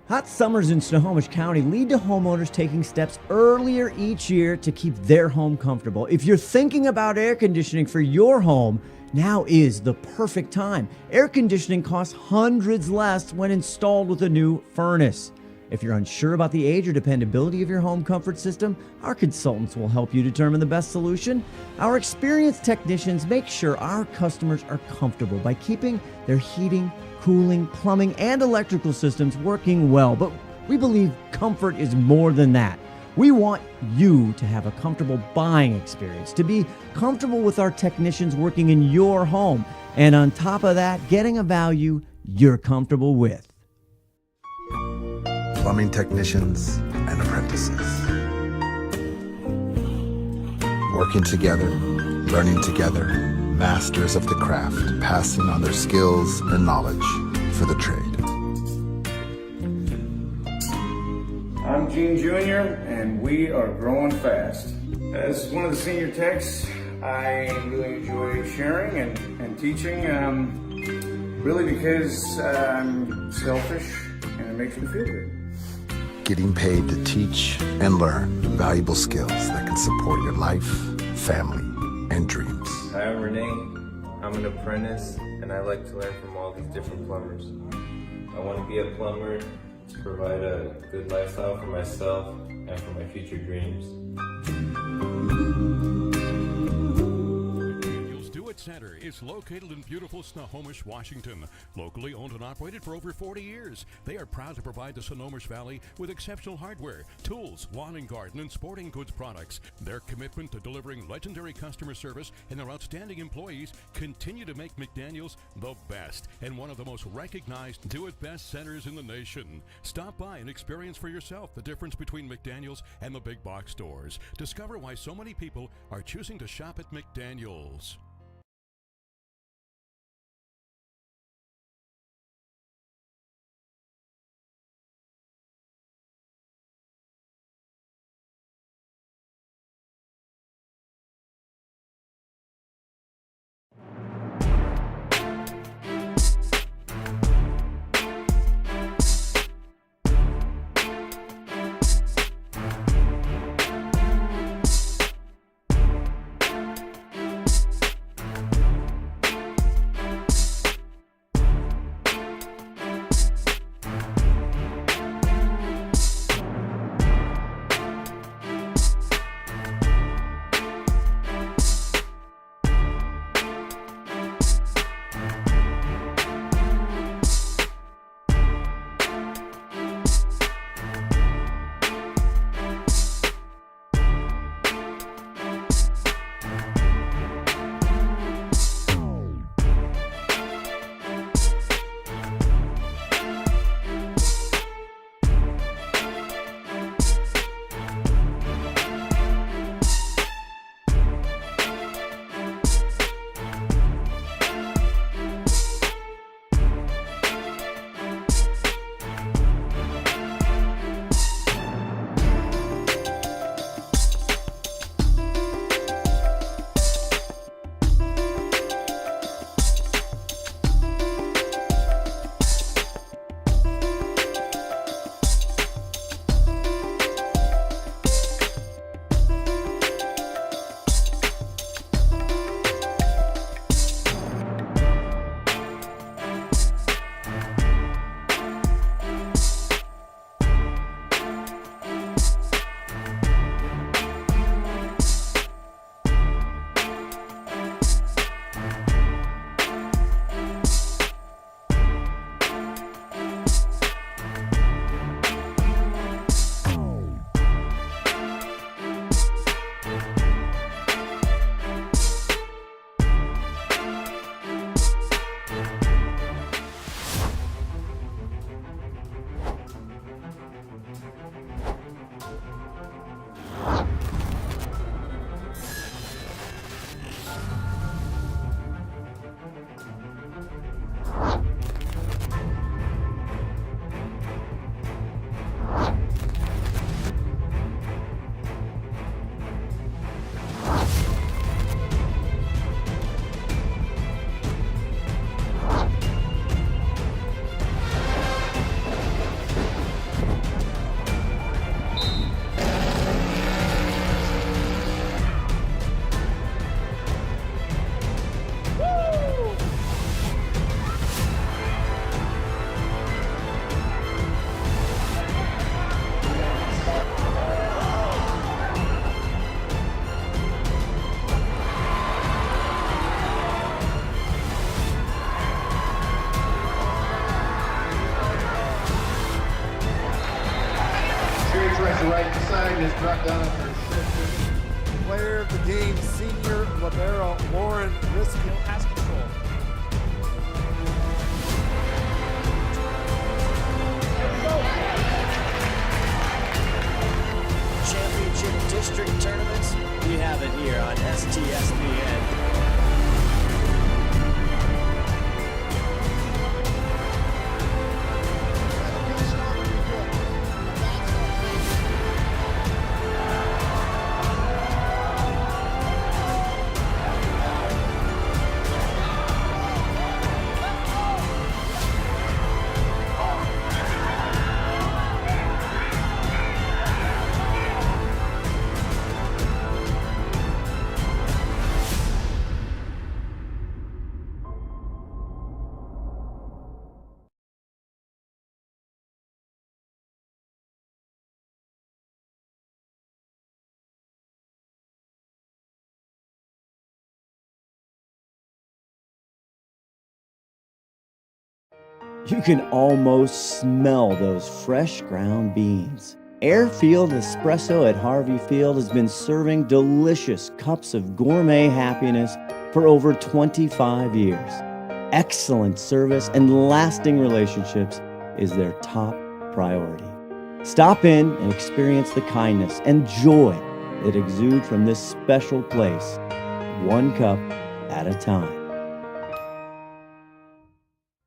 Hot summers in Snohomish County lead to homeowners taking steps earlier each year to keep their home comfortable. If you're thinking about air conditioning for your home, now is the perfect time. Air conditioning costs hundreds less when installed with a new furnace. If you're unsure about the age or dependability of your home comfort system, our consultants will help you determine the best solution. Our experienced technicians make sure our customers are comfortable by keeping their heating, cooling, plumbing, and electrical systems working well. But we believe comfort is more than that. We want you to have a comfortable buying experience, to be comfortable with our technicians working in your home, and on top of that, getting a value you're comfortable with. Plumbing technicians and apprentices. Working together, learning together, masters of the craft, passing on their skills and knowledge for the trade. I'm Gene Jr., and we are growing fast. As one of the senior techs, I really enjoy sharing and teaching, really because I'm selfish and it makes me feel good. Getting paid to teach and learn valuable skills that can support your life, family, and dreams. Hi, I'm Renee. I'm an apprentice, and I like to learn from all these different plumbers. I want to be a plumber to provide a good lifestyle for myself and for my future dreams. Center is located in beautiful Snohomish, Washington. Locally owned and operated for over 40 years, they are proud to provide the Snohomish Valley with exceptional hardware, tools, lawn and garden, and sporting goods products. Their commitment to delivering legendary customer service and their outstanding employees continue to make McDaniel's the best and one of the most recognized do-it-best centers in the nation. Stop by and experience for yourself the difference between McDaniel's and the big box stores. Discover why so many people are choosing to shop at McDaniel's. right side is brought down for player of the game, senior libero Lauren Riskill has control. Championship district tournaments, we have it here on STSPN. You can almost smell those fresh ground beans. Airfield Espresso at Harvey Field has been serving delicious cups of gourmet happiness for over 25 years. Excellent service and lasting relationships is their top priority. Stop in and experience the kindness and joy that exude from this special place, one cup at a time.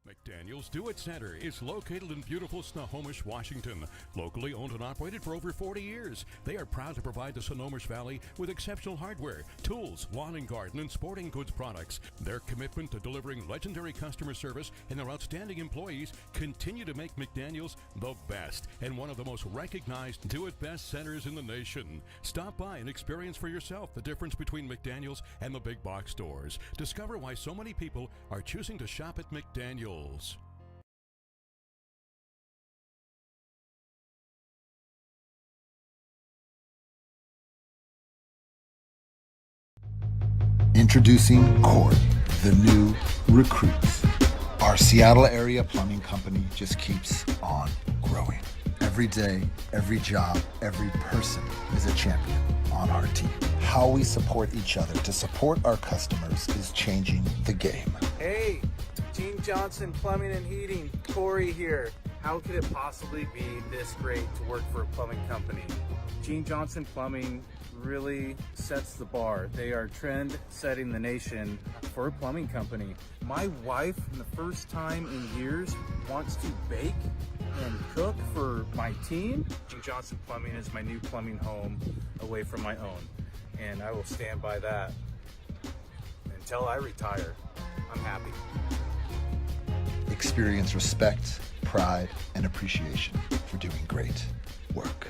McDaniel's Do-It Center is located in beautiful Snohomish, Washington. Locally owned and operated for over 40 years, they are proud to provide the Snohomish Valley with exceptional hardware, tools, lawn and garden, and sporting goods products. Their commitment to delivering legendary customer service and their outstanding employees continue to make McDaniel's the best and one of the most recognized do-it-best centers in the nation. Stop by and experience for yourself the difference between McDaniel's and the big box stores. Discover why so many people are choosing to shop at McDaniel's. Introducing Corey, the new recruit. Our Seattle area plumbing company just keeps on growing. Every day, every job, every person is a champion on our team. How we support each other to support our customers is changing the game. Hey, Gene Johnson Plumbing and Heating, Corey here. How could it possibly be this great to work for a plumbing company? Gene Johnson Plumbing really sets the bar. They are trend setting the nation for a plumbing company. My wife, for the first time in years, wants to bake and cook for my team. Gene Johnson Plumbing is my new plumbing home away from my own, and I will stand by that until I retire. I'm happy. Experience respect, pride, and appreciation for doing great work.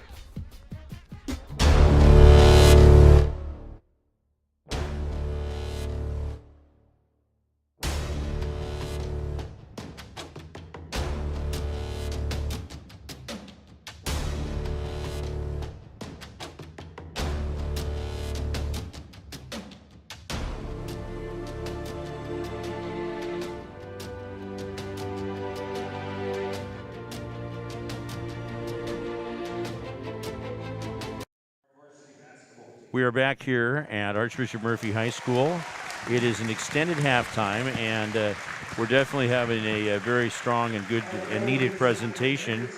We are back here at Archbishop Murphy High School. It is an extended halftime, and we're definitely having a very strong and good and needed presentation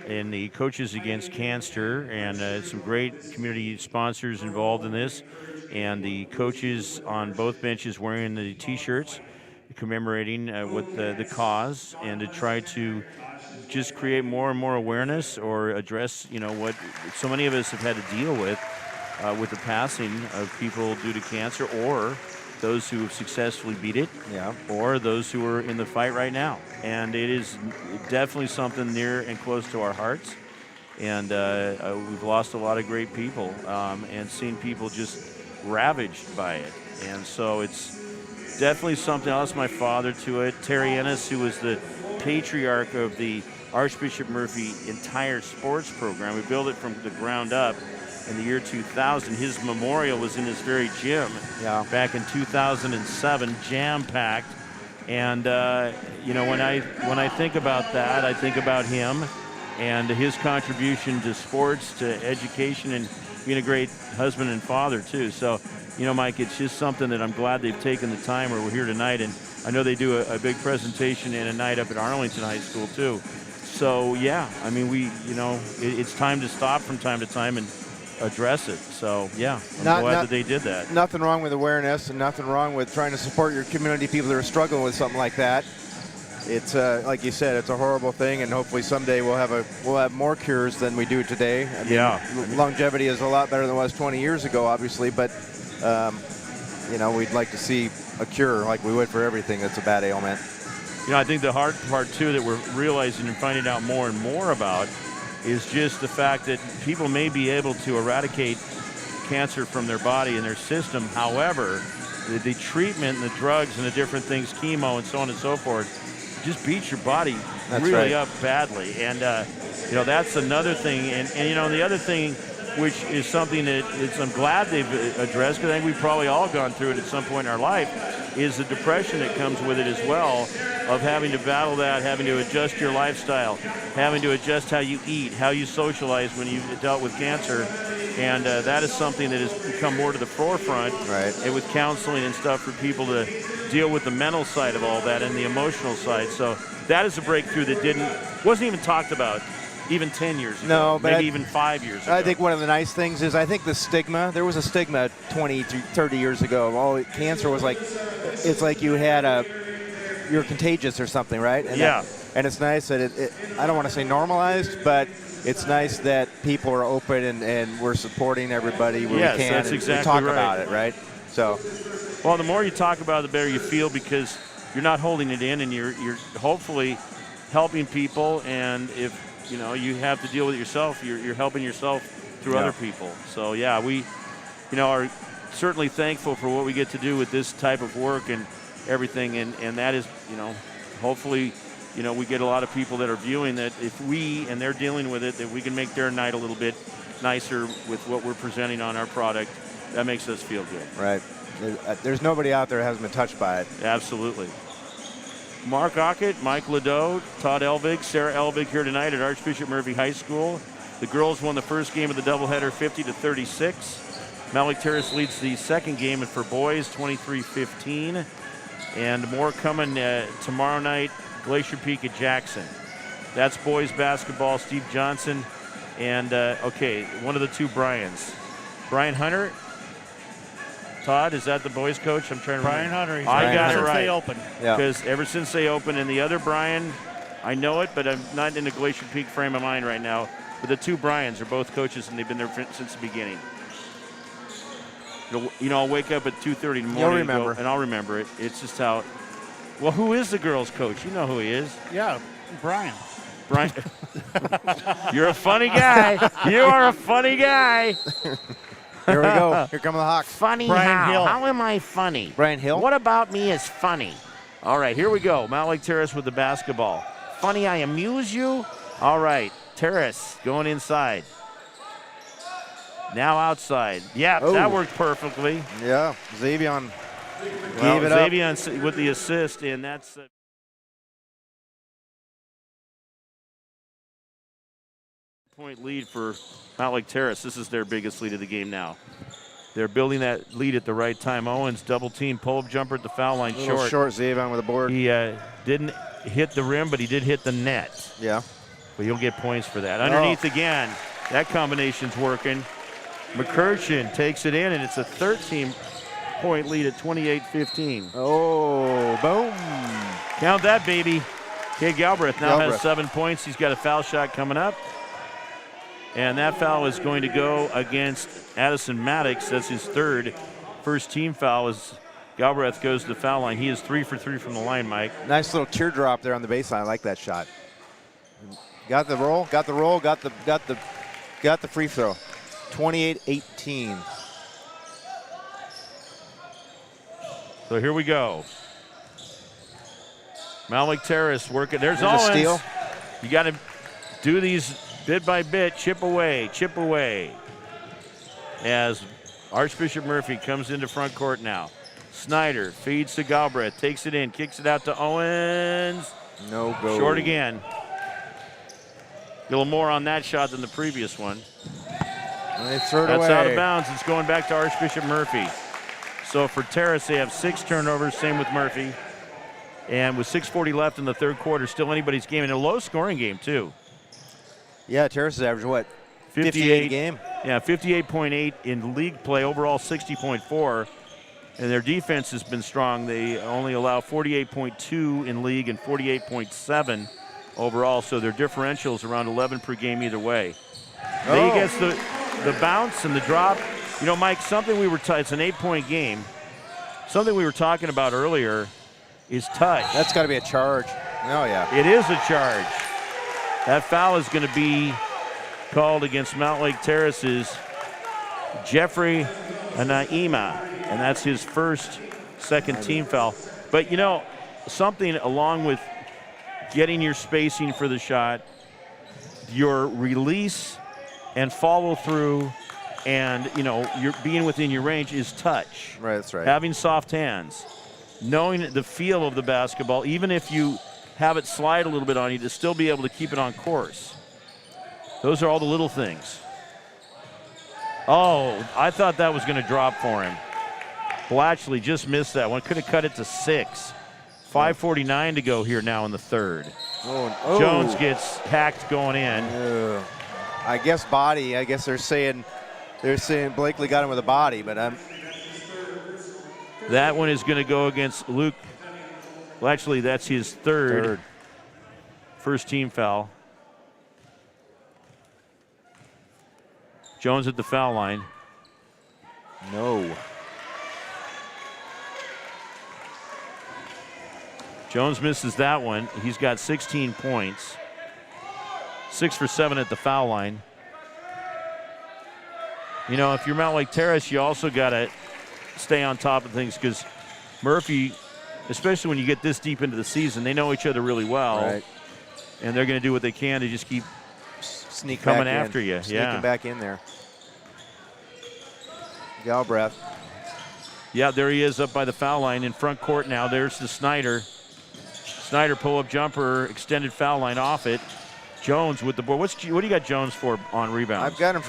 in the coaches against cancer, and some great community sponsors involved in this, and the coaches on both benches wearing the T-shirts commemorating with the cause, and to try to just create more and more awareness or address, what so many of us have had to deal with the passing of people due to cancer, or those who have successfully beat it, or those who are in the fight right now. And it is definitely something near and close to our hearts. And we've lost a lot of great people and seen people just ravaged by it. And so it's definitely something. I lost my father to it. Terry Ennis, who was the patriarch of the Archbishop Murphy entire sports program. We built it from the ground up in the year 2000. His memorial was in this very gym back in 2007, jam-packed. And when I think about that, I think about him and his contribution to sports, to education, and being a great husband and father too. So, Mike, it's just something that I'm glad they've taken the time, or we're here tonight. And I know they do a big presentation and a night up at Arlington High School too. So it's time to stop from time to time and address it. So I'm glad that they did that. Nothing wrong with awareness, and nothing wrong with trying to support your community, people that are struggling with something like that. It's like you said, it's a horrible thing, and hopefully someday we'll have more cures than we do today. Longevity is a lot better than it was 20 years ago, obviously, but we'd like to see a cure like we would for everything that's a bad ailment. I think the hard part too that we're realizing and finding out more and more about is just the fact that people may be able to eradicate cancer from their body and their system. However, the treatment and the drugs and the different things, chemo and so on and so forth, just beats your body up badly. And, that's another thing. And the other thing which is something that I'm glad they've addressed, because I think we've probably all gone through it at some point in our life, is the depression that comes with it as well, of having to battle that, having to adjust your lifestyle, having to adjust how you eat, how you socialize when you've dealt with cancer. And that is something that has become more to the forefront, right, and with counseling and stuff for people to deal with the mental side of all that and the emotional side. So that is a breakthrough that wasn't even talked about even 10 years ago, no, but maybe even 5 years ago. I think one of the nice things is I think the stigma, there was a stigma 20, 30 years ago. Cancer was like, it's like you had you're contagious or something, right? And yeah. And it's nice that I don't want to say normalized, but it's nice that people are open and we're supporting everybody where we can. That's exactly and talk right. about it, right? So, well, the more you talk about it, the better you feel, because you're not holding it in, and you're hopefully helping people. And if you have to deal with it yourself, you're helping yourself through other people. So yeah, we are certainly thankful for what we get to do with this type of work and everything, and that is hopefully we get a lot of people that are viewing that, if and they're dealing with it, that we can make their night a little bit nicer with what we're presenting on our product. That makes us feel good. Right. There's nobody out there that hasn't been touched by it. Absolutely. Mark Ockett, Mike Ladeau, Todd Elvig, Sarah Elvig here tonight at Archbishop Murphy High School. The girls won the first game of the doubleheader 50-36. Mountlake Terrace leads the second game, and for boys 23-15. And more coming tomorrow night, Glacier Peak at Jackson. That's boys basketball. Steve Johnson and, one of the two Bryans. Brian Hunter. Todd, is that the boys coach? I'm trying to Brian remember. Hunter. I got it right. They opened. Because ever since they opened, and the other Brian, I know it, but I'm not in the Glacier Peak frame of mind right now. But the two Bryans are both coaches, and they've been there since the beginning. I'll wake up at 2:30 in the morning. You'll remember. And I'll remember it. It's just how. Well, who is the girls' coach? You know who he is. Yeah, Brian. Brian. You're a funny guy. You are a funny guy. Here we go. Here come the Hawks. Funny Brian Hill. How am I funny? Brian Hill. What about me is funny? All right, here we go. Mountlake Terrace with the basketball. Funny, I amuse you? All right, Terrace going inside. Now outside. Yeah, that worked perfectly. Yeah, Xavion gave it up. Xavion with the assist, and that's point lead for Mountlake Terrace. This is their biggest lead of the game now. They're building that lead at the right time. Owens double team, pull-up jumper at the foul line, short. Xavion with a board. He didn't hit the rim, but he did hit the net. Yeah. But he'll get points for that. Underneath again, that combination's working. McCurchin takes it in, and it's a 13-point lead at 28-15. Oh, boom. Count that, baby. Kay Galbraith now has 7 points. He's got a foul shot coming up. And that foul is going to go against Addison Maddox. That's his third. First team foul as Galbraith goes to the foul line. He is 3 for 3 from the line, Mike. Nice little teardrop there on the baseline. I like that shot. Got the roll, got the free throw. 28-18. So here we go. Mountlake Terrace working. There's Owens. A steal. You got to do these bit by bit, chip away. As Archbishop Murphy comes into front court now. Snyder feeds to Galbraith, takes it in, kicks it out to Owens. No go. Short again. A little more on that shot than the previous one. They throw it That's away. out of bounds. It's going back to Archbishop Murphy. So for Terrace, they have 6 turnovers, same with Murphy. And with 6:40 left in the third quarter, still anybody's game, and a low-scoring game, too. Yeah, Terrace's average, what, 58 a game? Yeah, 58.8 in league play, overall 60.4. And their defense has been strong. They only allow 48.2 in league and 48.7 overall, so their differential's around 11 per game either way. He gets the bounce and the drop. You know, Mike, something it's an 8-point game. Something we were talking about earlier is touch. That's got to be a charge. Oh, yeah. It is a charge. That foul is going to be called against Mountlake Terrace's Jeffrey Anaima, and that's his second team foul. But, you know, something along with getting your spacing for the shot, your release and follow through and you're being within your range is touch. Right, that's right. Having soft hands, knowing the feel of the basketball, even if you have it slide a little bit on you, to still be able to keep it on course. Those are all the little things. Oh, I thought that was going to drop for him. Blatchley just missed that one. Could have cut it to 6. 5:49 to go here now in the third. Oh. Jones gets hacked going in. I guess body. I guess they're saying Blakely got him with a body, but that one is going to go against Luke. Well, actually, that's his third. First team foul. Jones at the foul line. No. Jones misses that one. He's got 16 points. 6 for 7 at the foul line. If you're Mountlake Terrace, you also got to stay on top of things, because Murphy, especially when you get this deep into the season, they know each other really well. Right. And they're going to do what they can to just keep sneaking coming after you. Sneaking back in there. Galbraith. Yeah, there he is up by the foul line in front court now. There's the Snyder. Snyder pull-up jumper, extended foul line off it. Jones with the board. What do you got Jones for on rebounds? I got him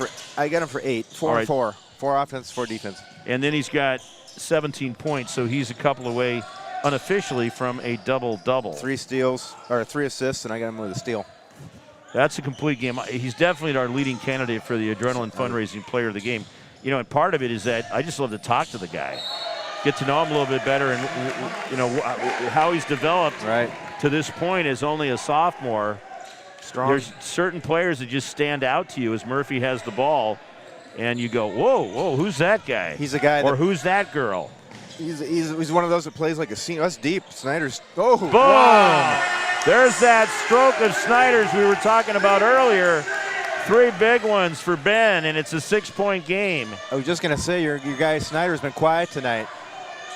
for 8. 4 and 4. 4 offense, 4 defense. And then he's got 17 points, so he's a couple away unofficially from a double-double. 3 steals, or 3 assists, and I got him with a steal. That's a complete game. He's definitely our leading candidate for the Adrenaline Fundraising Player of the Game. And part of it is that I just love to talk to the guy, get to know him a little bit better, and how he's developed to this point as only a sophomore. Strong. There's certain players that just stand out to you as Murphy has the ball, and you go, whoa, who's that guy? He's a guy. Or who's that girl? He's one of those that plays like a senior. That's deep. Snyder's. Oh, boom! Wow. There's that stroke of Snyder's we were talking about earlier. 3 big ones for Ben, and it's a 6-point game. I was just going to say, your guy Snyder's been quiet tonight.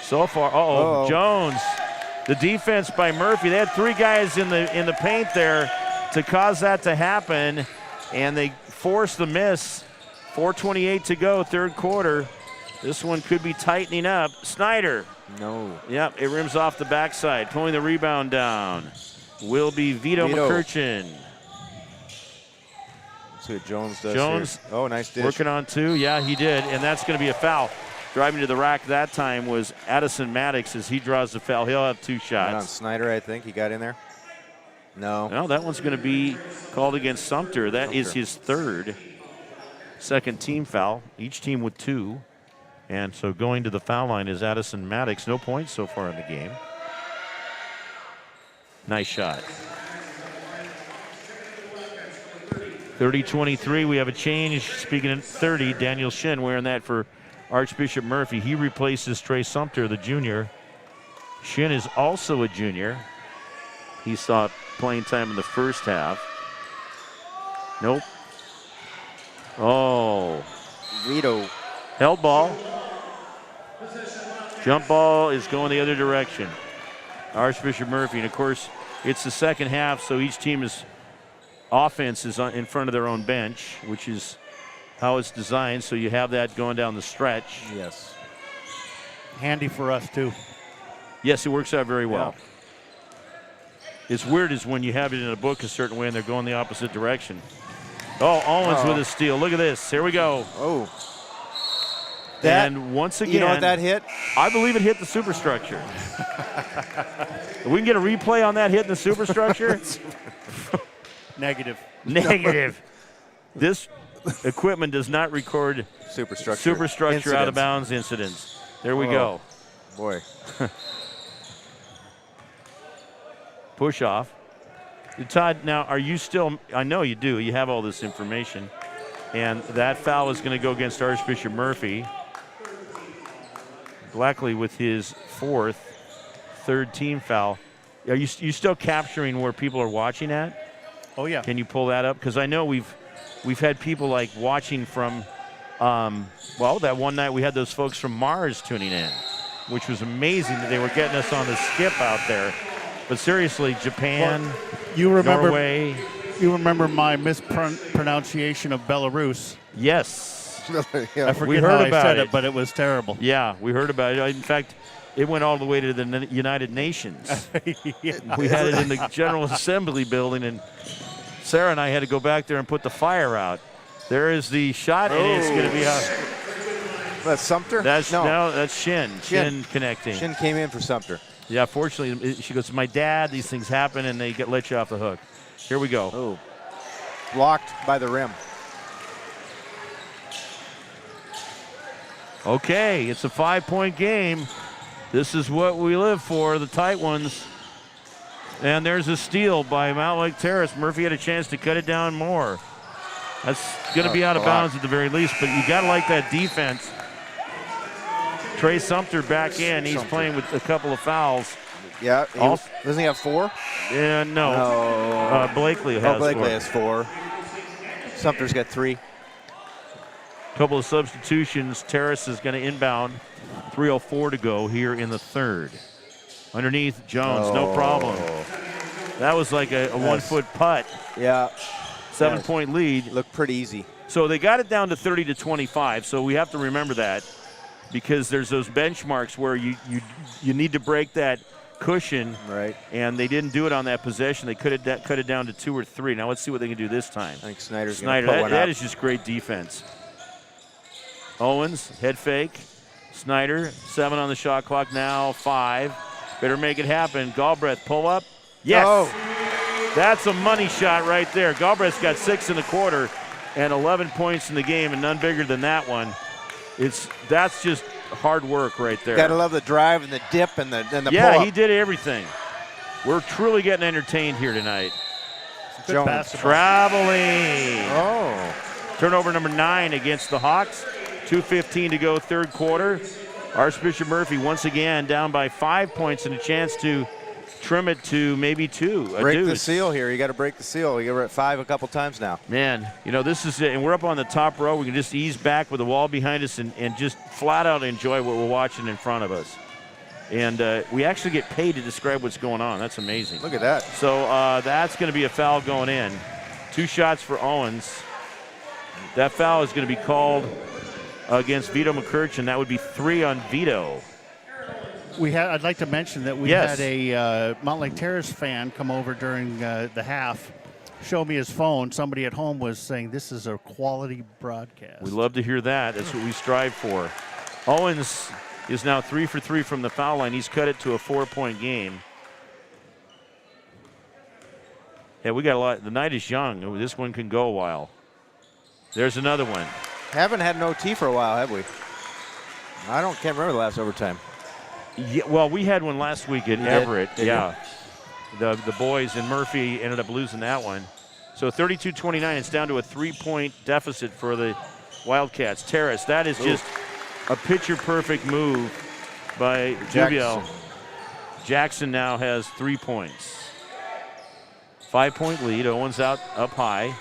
So far, Jones. The defense by Murphy. They had 3 guys in the paint there to cause that to happen, and they forced the miss. 4:28 to go, third quarter. This one could be tightening up. Snyder. No. Yep, it rims off the backside. Pulling the rebound down will be Vito McCurchin. See what Jones does. Jones. Here. Oh, nice dish. Working on 2. Yeah, he did, and that's going to be a foul. Driving to the rack that time was Addison Maddox as he draws the foul. He'll have 2 shots. And on Snyder, I think he got in there. No. No, that one's going to be called against Sumter. That is his 3rd. Second team foul. Each team with 2. And so going to the foul line is Addison Maddox. No points so far in the game. Nice shot. 30-23, we have a change. Speaking of 30, Daniel Shin wearing that for Archbishop Murphy. He replaces Trey Sumter, the junior. Shin is also a junior. He saw playing time in the first half. Nope. Oh. Vito. Held ball. Jump ball is going the other direction. Archbishop Murphy, and of course, it's the second half, so each team is offense is in front of their own bench, which is how it's designed, so you have that going down the stretch. Yes. Handy for us, too. Yes, it works out very well. Yeah. It's weird is when you have it in a book a certain way and they're going the opposite direction. Oh, Owens with a steal. Look at this. Here we go. Oh. And once again, you know what that hit? I believe it hit the superstructure. We can get a replay on that hit in the superstructure. Negative. Negative. This equipment does not record superstructure out of bounds incidents. There we go. Boy. Push off. Todd, now are you still, I know you do, you have all this information, and that foul is going to go against Archbishop Murphy. Blackley with his 4th, 3rd team foul. Are you still capturing where people are watching at? Oh, yeah. Can you pull that up? Because I know we've had people like watching from, that one night we had those folks from Mars tuning in, which was amazing that they were getting us on the skip out there. But seriously, Japan, Norway. You remember my mispronunciation of Belarus? Yes. I forget how I said it, but it was terrible. Yeah, we heard about it. In fact, it went all the way to the United Nations. We had it in the General Assembly building, and Sarah and I had to go back there and put the fire out. There is the shot, and it's going to be out. That's Sumter? That's Shin. Shin connecting. Shin came in for Sumter. Yeah, fortunately, she goes, my dad, these things happen, and they let you off the hook. Here we go. Oh. Blocked by the rim. Okay, it's a 5-point game. This is what we live for, the tight ones. And there's a steal by Mountlake Terrace. Murphy had a chance to cut it down more. That's going to be out of bounds at the very least, but you got to like that defense. Trey Sumter back in. He's playing with a couple of fouls. Yeah. Doesn't he have 4? No. Blakely has 4. Blakely has 4. Sumter's got 3. Couple of substitutions. Terrace is going to inbound. 3:04 to go here in the third. Underneath Jones, no problem. That was like a 1-foot putt. Yeah. 7-point lead. Looked pretty easy. So they got it down to 30-25. So we have to remember that, because there's those benchmarks where you need to break that cushion. Right. And they didn't do it on that possession. They cut it down to 2 or 3. Now let's see what they can do this time. I think Snyder's going to put one that up. is just great defense. Owens, head fake. Snyder, 7 on the shot clock now, 5. Better make it happen. Galbraith, pull up. Yes. Oh. That's a money shot right there. Galbraith's got 6 in the quarter and 11 points in the game, and none bigger than that one. That's just hard work right there. Gotta love the drive and the dip and the yeah, pull-up. he did everything. We're truly getting entertained here tonight. Jones traveling. Oh. Turnover number 9 against the Hawks. 2:15 to go, third quarter. Archbishop Murphy once again down by 5 points and a chance to trim it to maybe 2. Break the seal here. You got to break the seal. We're at 5 a couple times now. Man, this is it. And we're up on the top row. We can just ease back with the wall behind us and just flat out enjoy what we're watching in front of us. And we actually get paid to describe what's going on. That's amazing. Look at that. So that's going to be a foul going in. 2 shots for Owens. That foul is going to be called against Vito McCurchin. That would be 3 on Vito. I'd like to mention that we had a Mountlake Terrace fan come over during the half, show me his phone. Somebody at home was saying this is a quality broadcast. We love to hear that. That's what we strive for. Owens is now 3 for 3 from the foul line. He's cut it to a 4-point game. Yeah, we got a lot. The night is young. This one can go a while. There's another one. Haven't had an OT for a while, have we? Can't remember the last overtime. Yeah, well, we had one last week at Everett. Yeah. The boys and Murphy ended up losing that one. So 32-29, it's down to a 3-point deficit for the Wildcats. Terrace, that is just a picture-perfect move by Jubiel. Jackson now has 3 points. 5-point lead. Owens up high.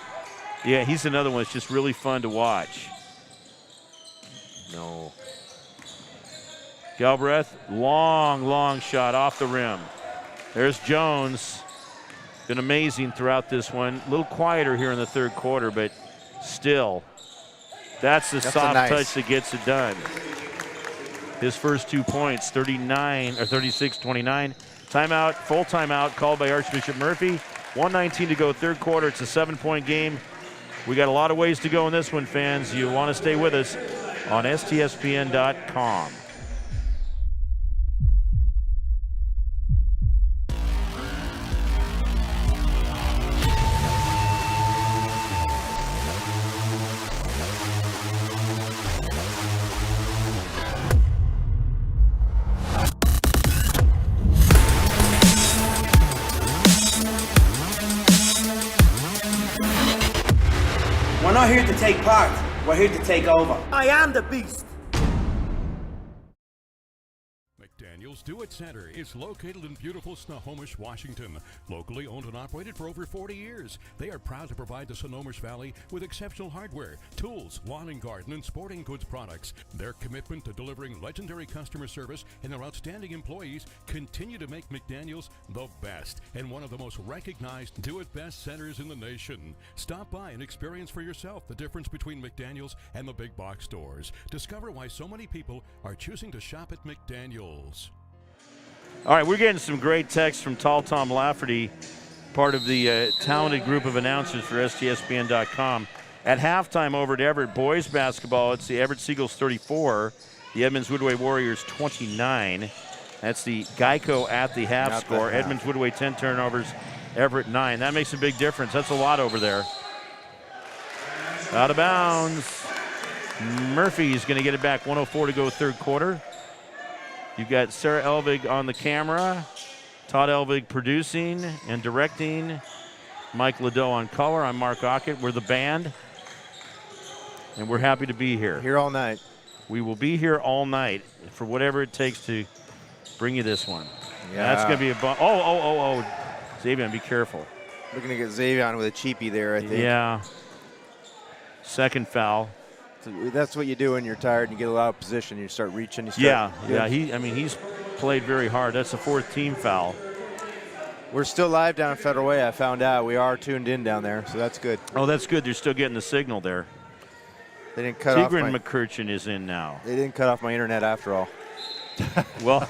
Yeah, he's another one that's just really fun to watch. No. Galbraith, long shot off the rim. There's Jones. Been amazing throughout this one. A little quieter here in the third quarter, but still, that's the soft touch that gets it done. His first 2 points, 36-29. Timeout, full timeout called by Archbishop Murphy. 1:19 to go, third quarter. It's a 7-point game. We got a lot of ways to go in this one, fans. You want to stay with us on STSPN.com. We're not here to take part. We're here to take over. I am the beast. McDaniel McDaniel's Do It Center is located in beautiful Snohomish, Washington. Locally owned and operated for over 40 years, they are proud to provide the Snohomish Valley with exceptional hardware, tools, lawn and garden, and sporting goods products. Their commitment to delivering legendary customer service and their outstanding employees continue to make McDaniel's the best and one of the most recognized Do It Best centers in the nation. Stop by and experience for yourself the difference between McDaniel's and the big box stores. Discover why so many people are choosing to shop at McDaniel's. All right, we're getting some great texts from Tall Tom Lafferty, part of the talented group of announcers for STSPN.com. At halftime over at Everett boys basketball, it's the Everett Seagulls 34, the Edmonds Woodway Warriors 29. That's the Geico at the half score. Edmonds Woodway 10 turnovers, Everett 9. That makes a big difference. That's a lot over there. Out of bounds. Murphy's going to get it back. 1:04 to go third quarter. You've got Sarah Elvig on the camera, Todd Elvig producing and directing, Mike Ladeau on color. I'm Mark Ockett. We're the band, and we're happy to be here. Here all night. We will be here all night for whatever it takes to bring you this one. Yeah. That's going to be a bump. Oh. Xavier, be careful. We're going to get Xavier with a cheapie there, I think. Yeah. Second foul. That's what you do when you're tired and you get a lot of position. You start reaching. You start, He's played very hard. That's the fourth team foul. We're still live down at Federal Way. I found out we are tuned in down there, so that's good. Oh, that's good. They're still getting the signal there. They didn't cut off. Tigran McCurchin is in now. They didn't cut off my internet after all. Well,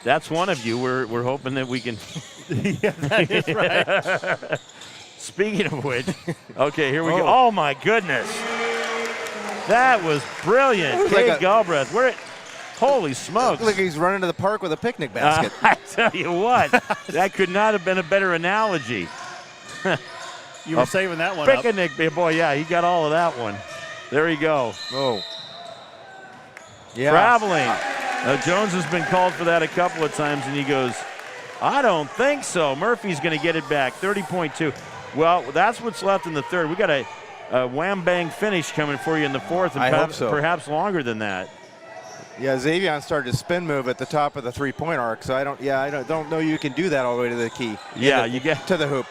that's one of you. We're hoping that we can. Yeah, that is right. Speaking of which, okay, here we go. Oh my goodness. That was brilliant. Cade Galbraith. Holy smokes. Look, he's running to the park with a picnic basket. I tell you what, that could not have been a better analogy. You were saving that one picnic, boy, yeah, he got all of that one. There you go. Oh. Yeah. Traveling. Jones has been called for that a couple of times, and he goes, I don't think so. Murphy's going to get it back, 30.2. Well, that's what's left in the third. We got a wham-bang finish coming for you in the fourth, and perhaps longer than that. Yeah, Xavier started to spin move at the top of the three-point arc, so I don't know you can do that all the way to the key. Yeah, you get to the hoop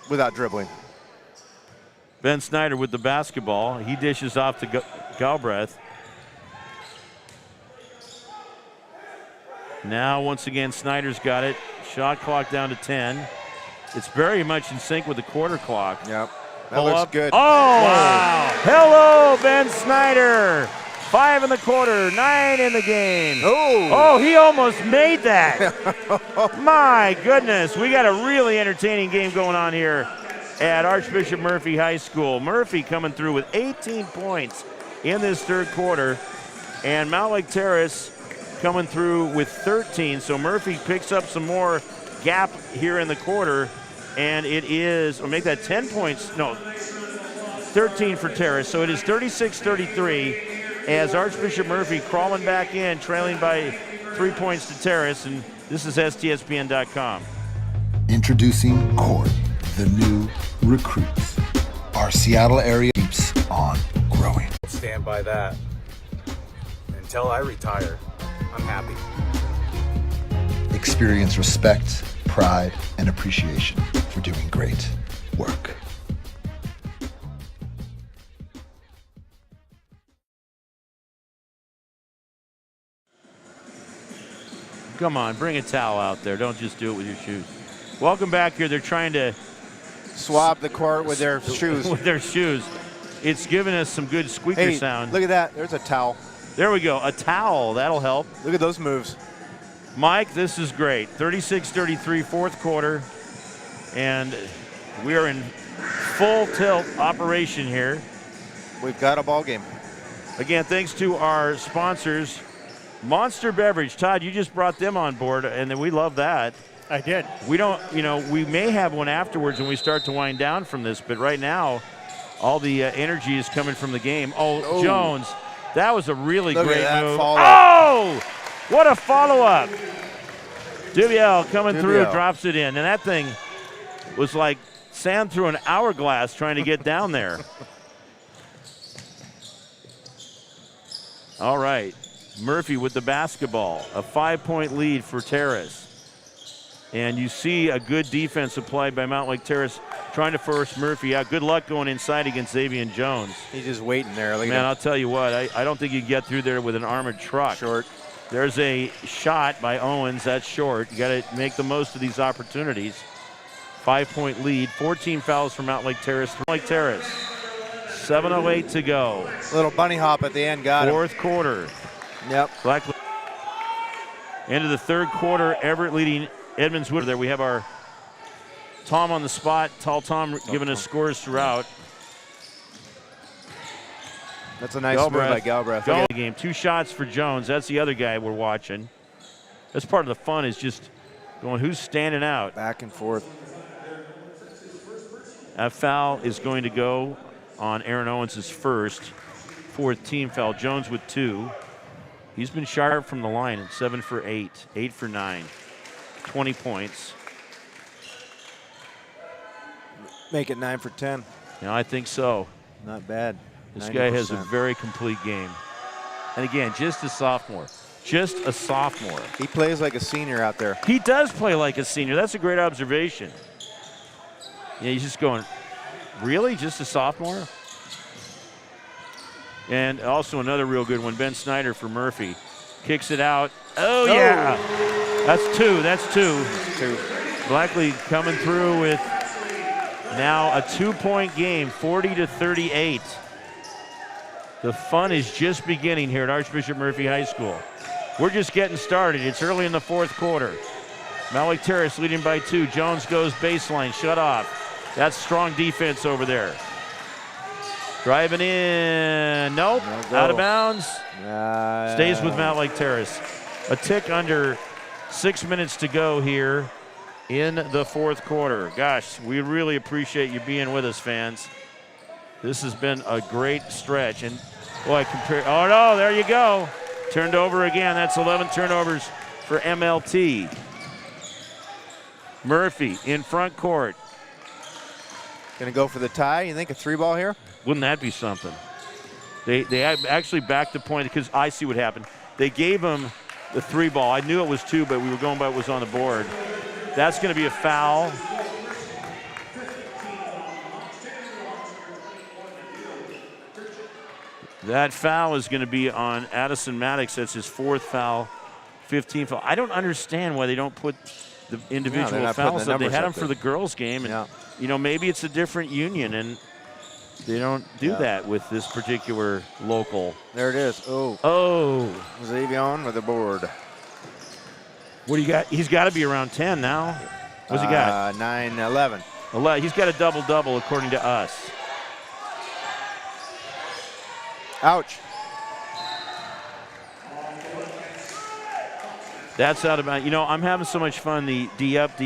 without dribbling. Ben Snyder with the basketball. He dishes off to Galbraith. Now, once again, Snyder's got it. Shot clock down to 10. It's very much in sync with the quarter clock. Yep. That looks good. Oh! Wow. Hello, Ben Snyder. 5 in the quarter, 9 in the game. Oh, he almost made that. My goodness, we got a really entertaining game going on here at Archbishop Murphy High School. Murphy coming through with 18 points in this third quarter, and Mountlake Terrace coming through with 13. So Murphy picks up some more gap here in the quarter, and it is, we'll make that 10 points, no, 13 for Terrace. So it is 36-33 as Archbishop Murphy crawling back in, trailing by 3 points to Terrace, and this is STSPN.com. Introducing Court, the new recruit. Our Seattle area keeps on growing. Stand by that until I retire. I'm happy. Experience respect, pride, and appreciation for doing great work. Come on, bring a towel out there. Don't just do it with your shoes. Welcome back here. They're trying to swab the court with their shoes. With their shoes. It's giving us some good squeaker sound. Look at that. There's a towel. There we go. A towel. That'll help. Look at those moves. Mike, this is great. 36-33, fourth quarter. And we are in full tilt operation here. We've got a ball game. Again, thanks to our sponsors, Monster Beverage. Todd, you just brought them on board, and we love that. I did. We don't, we may have one afterwards when we start to wind down from this, but right now, all the energy is coming from the game. Oh, Jones, that was a really great move. Oh, what a follow-up. Dubiel coming through, drops it in, and that thing was like sand through an hourglass trying to get down there. All right. Murphy with the basketball. A 5-point lead for Terrace. And you see a good defense applied by Mountlake Terrace, trying to force Murphy out. Good luck going inside against Xavier Jones. He's just waiting there. Man, I'll tell you what, I don't think you can get through there with an armored truck. Short. There's a shot by Owens. That's short. You got to make the most of these opportunities. 5-point lead. 14 fouls for Mountlake Terrace. Mountlake Terrace. 7:08 to go. Little bunny hop at the end. Got Fourth it. quarter. Yep. Into the third quarter. Everett leading Edmonds Wood. There we have our Tom on the spot. Tall Tom giving us scores throughout. That's a nice move by Galbraith. Game. 2 shots for Jones. That's the other guy we're watching. That's part of the fun, is just going who's standing out. Back and forth. That foul is going to go on Aaron Owens' first. 4th team foul. Jones with 2. He's been sharp from the line at 7 for 8. 8 for 9. 20 points. Make it 9 for 10. Yeah, I think so. Not bad. This 90%. guy has a very complete game. And again, just a sophomore. Just a sophomore. He plays like a senior out there. He does play like a senior. That's a great observation. Yeah, he's just going, really? Just a sophomore? And also another real good one, Ben Snyder for Murphy. Kicks it out. Oh, yeah. That's 2. That's 2. Blackley coming through with now a 2-point game, 40-38. The fun is just beginning here at Archbishop Murphy High School. We're just getting started. It's early in the fourth quarter. Mountlake Terrace leading by 2. Jones goes baseline, shut off. That's strong defense over there. Driving in, nope, out of bounds. Stays with Mountlake Terrace. A tick under 6 minutes to go here in the fourth quarter. Gosh, we really appreciate you being with us, fans. This has been a great stretch. And boy, oh no, there you go. Turned over again. That's 11 turnovers for MLT. Murphy in front court. Gonna go for the tie. You think a 3-ball here? Wouldn't that be something? They actually backed the point, because I see what happened. They gave him the 3-ball. I knew it was 2, but we were going by what was on the board. That's going to be a foul. That foul is going to be on Addison Maddox. That's his 4th foul, 15th foul. I don't understand why they don't put the individual fouls up. They had them for the girls' game, and you know, maybe it's a different union, and they don't do that with this particular local. There it is. Oh. Xavier with the board. What do you got? He's got to be around 10 now. What's he got? 9, 11. 11. He's got a double-double according to us. Ouch. That's out of bounds. You know, I'm having so much fun. The D up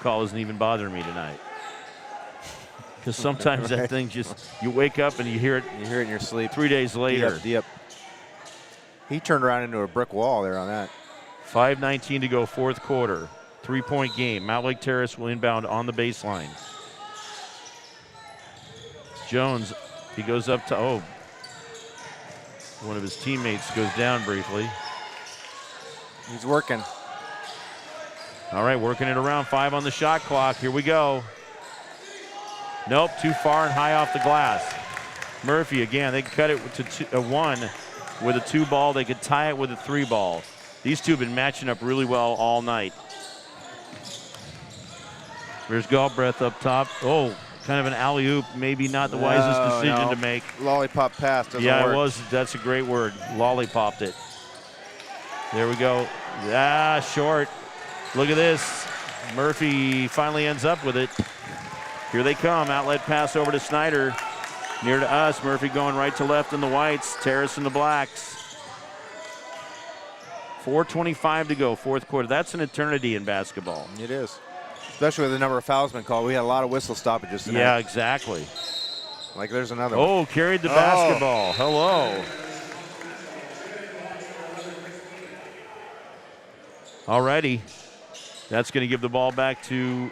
call isn't even bothering me tonight. Because sometimes that thing just, you wake up and you hear it. You hear it in your sleep. 3 days later. D up. He turned around into a brick wall there on that. 5:19 to go, fourth quarter. 3-point game. Mountlake Terrace will inbound on the baseline. Jones, he goes up to, one of his teammates goes down briefly. He's working. All right, working it around. 5 on the shot clock. Here we go. Nope, too far and high off the glass. Murphy again, they can cut it to 1 with a 2-ball. They could tie it with a 3-ball. These two have been matching up really well all night. There's Galbraith up top. Oh, kind of an alley-oop. Maybe not the wisest decision to make. Lollipop pass doesn't work. work. It was. That's a great word. Lollipopped it. There we go. Short. Look at this. Murphy finally ends up with it. Here they come. Outlet pass over to Snyder. Near to us. Murphy going right to left in the whites. Terrace in the blacks. 4:25 to go, fourth quarter. That's an eternity in basketball. It is. Especially with the number of fouls been called. We had a lot of whistle stoppages tonight. Yeah, exactly. Like there's another one. Oh, carried the basketball. Hello. Alrighty. That's going to give the ball back to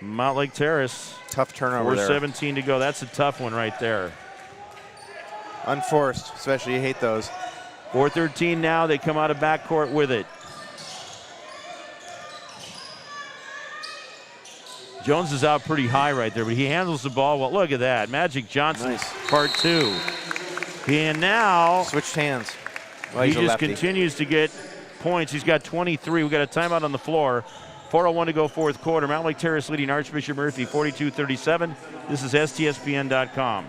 Mountlake Terrace. Tough turnover there. 4:17 to go. That's a tough one right there. Unforced, especially you hate those. 4:13 now. They come out of backcourt with it. Jones is out pretty high right there, but he handles the ball well. Look at that. Magic Johnson, part 2. And now switched hands. Well, he just continues to get points. He's got 23. We've got a timeout on the floor. 4:01 to go, fourth quarter. Mountlake Terrace leading Archbishop Murphy 42-37. This is STSPN.com.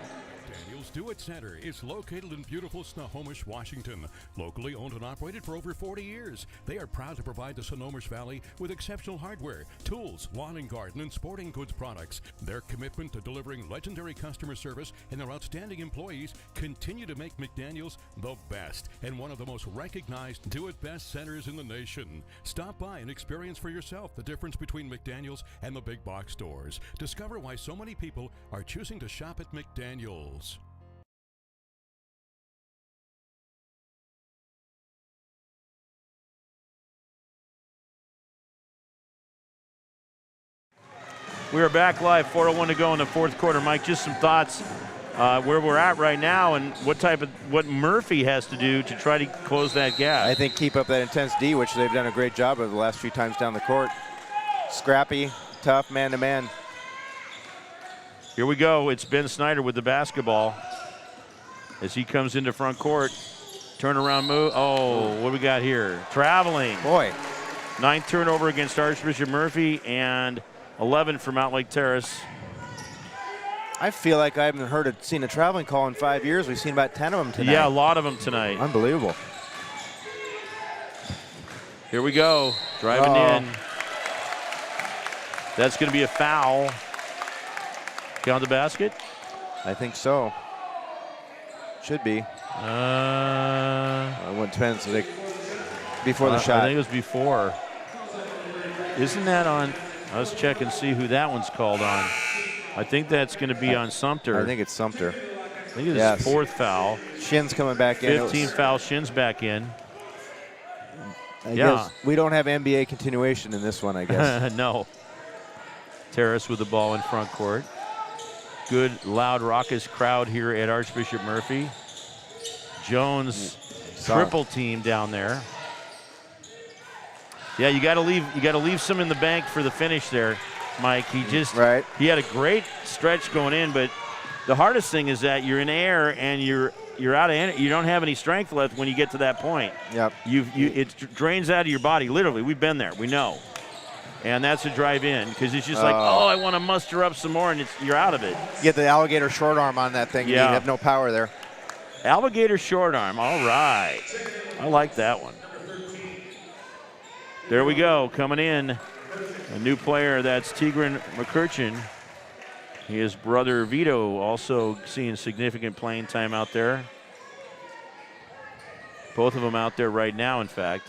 Do-It Center is located in beautiful Snohomish, Washington. Locally owned and operated for over 40 years. They are proud to provide the Snohomish Valley with exceptional hardware, tools, lawn and garden, and sporting goods products. Their commitment to delivering legendary customer service and their outstanding employees continue to make McDaniel's the best and one of the most recognized do-it-best centers in the nation. Stop by and experience for yourself the difference between McDaniel's and the big box stores. Discover why so many people are choosing to shop at McDaniel's. We are back live, 4:01 to go in the fourth quarter. Mike, just some thoughts where we're at right now and what Murphy has to do to try to close that gap. I think keep up that intense D, which they've done a great job of the last few times down the court. Scrappy, tough, man-to-man. Here we go. It's Ben Snyder with the basketball as he comes into front court. Turnaround move. Oh, what do we got here? Traveling. Boy. 9th turnover against Archbishop Murphy and 11 for Mountlake Terrace. I feel like I haven't seen a traveling call in 5 years. We've seen about 10 of them tonight. Yeah, a lot of them tonight. Unbelievable. Here we go. Driving in. That's going to be a foul. Count the basket? I think so. Should be. It depends. Before the shot. I think it was before. Isn't that on? Let's check and see who that one's called on. I think that's going to be on Sumter. I think it's Sumter. I think it's his 4th foul. Shin's coming back in. 15 foul, Shin's back in. I guess we don't have NBA continuation in this one, I guess. No. Terrace with the ball in front court. Good, loud, raucous crowd here at Archbishop Murphy. Jones triple team down there. Yeah, you got to leave some in the bank for the finish there, Mike. He had a great stretch going in, but the hardest thing is that you're in air and you're out of energy. You don't have any strength left when you get to that point. Yep. It drains out of your body. Literally, we've been there. We know. And that's a drive in because it's just like, I want to muster up some more, and you're out of it. You get the alligator short arm on that thing. Yeah. You have no power there. Alligator short arm. All right. I like that one. There we go, coming in, a new player, that's Tigran McCurchin. His brother Vito also seeing significant playing time out there. Both of them out there right now, in fact.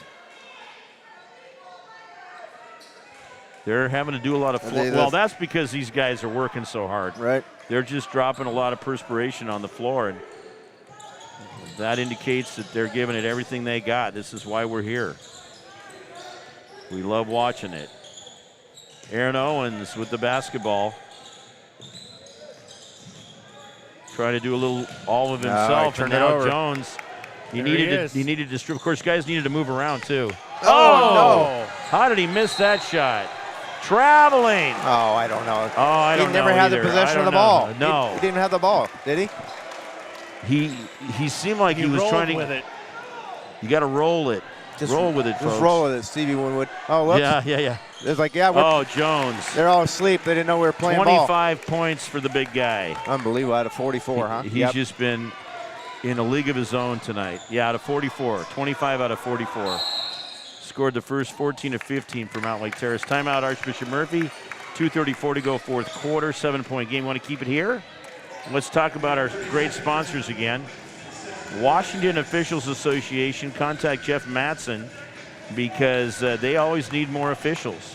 They're having to do a lot of floor. Well, that's because these guys are working so hard. Right. They're just dropping a lot of perspiration on the floor, and that indicates that they're giving it everything they got. This is why we're here. We love watching it. Aaron Owens with the basketball. Trying to do a little all of himself, and now Jones. He needed to distribute. Of course, guys needed to move around too. Oh, no! How did he miss that shot? Traveling. Oh, I don't know. Oh, I don't know. He never had the possession of the ball. No, he didn't even have the ball, did he? He seemed like he was trying to. With it. You got to roll it. Just roll with it, folks. Just roll with it, Stevie Winwood. Oh, whoops. Yeah. It's like, Jones. They're all asleep. They didn't know we were playing 25 points for the big guy. Unbelievable, out of 44, huh? He's just been in a league of his own tonight. Yeah, out of 44. 25 out of 44. Scored the first 14 of 15 for Mountlake Terrace. Timeout, Archbishop Murphy. 2:34 to go, fourth quarter. 7-point game. Want to keep it here? Let's talk about our great sponsors again. Washington Officials Association, contact Jeff Matson because they always need more officials.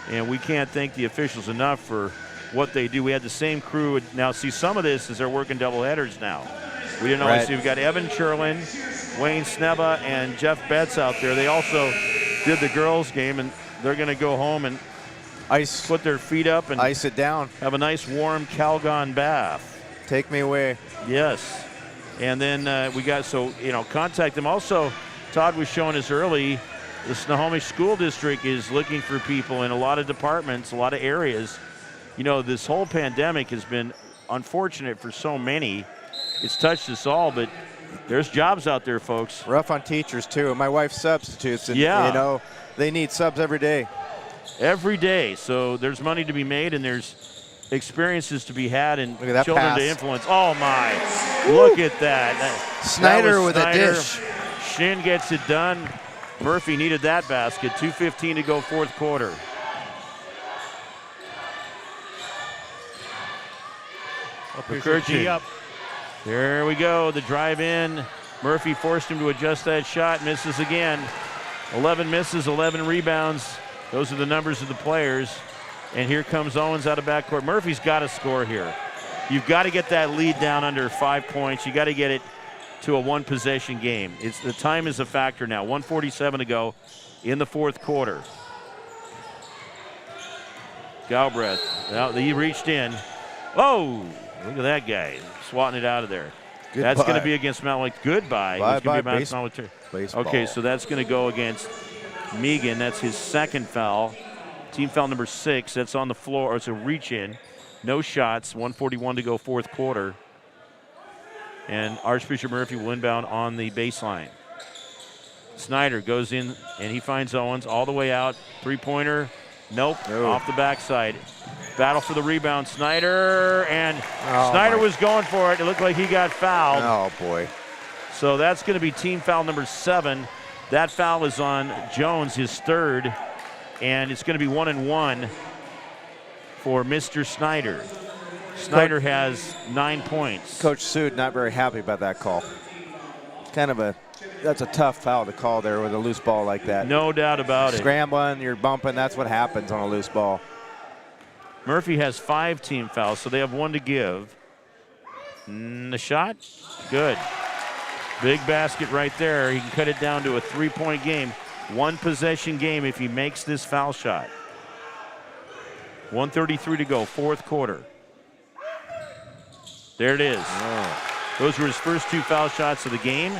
And we can't thank the officials enough for what they do. We had the same crew. Now, see, some of this is they're working doubleheaders now. We didn't always see. We've got Evan Cherlin, Wayne Sneva, and Jeff Betts out there. They also did the girls' game, and they're going to go home and put their feet up and ice it down. Have a nice warm Calgon bath. Take me away. Yes. And then we got, contact them. Also, Todd was showing us early, the Snohomish School District is looking for people in a lot of departments, a lot of areas. This whole pandemic has been unfortunate for so many. It's touched us all, but there's jobs out there, folks. Rough on teachers, too. My wife substitutes, and, they need subs every day. Every day. So there's money to be made, and there's experiences to be had and children pass. To influence. Oh, my. Look at that. Snyder with a dish. Shin gets it done. Murphy needed that basket. 2:15 to go, fourth quarter. Up. There we go. The drive in. Murphy forced him to adjust that shot. Misses again. 11 misses, 11 rebounds. Those are the numbers of the players. And here comes Owens out of backcourt. Murphy's got to score here. You've got to get that lead down under 5 points. You got to get it to a one-possession game. The time is a factor now. 1:47 to go in the fourth quarter. Galbraith, he reached in. Oh, look at that guy swatting it out of there. Goodbye. That's going to be against Mountlake. Goodbye. Bye-bye. Okay, so that's going to go against Megan. That's his second foul. Team foul number 6. That's on the floor. It's a reach-in. No shots. 1:41 to go, fourth quarter. And Archbishop Murphy will inbound on the baseline. Snyder goes in, and he finds Owens all the way out. Three-pointer. Nope. Off the backside. Battle for the rebound. Snyder, and Snyder was going for it. It looked like he got fouled. Oh, boy. So that's going to be team foul number 7. That foul is on Jones, his third, and it's going to be 1-1 for Mr. Snyder. Snyder has 9 points. Coach Sood not very happy about that call. That's a tough foul to call there with a loose ball like that. No doubt about it. Scrambling, you're bumping, that's what happens on a loose ball. Murphy has 5 team fouls, so they have 1 to give. The shot, good. Big basket right there. He can cut it down to a 3-point game. 1 possession game if he makes this foul shot. 1:33 to go, fourth quarter. There it is. Oh. Those were his first 2 foul shots of the game.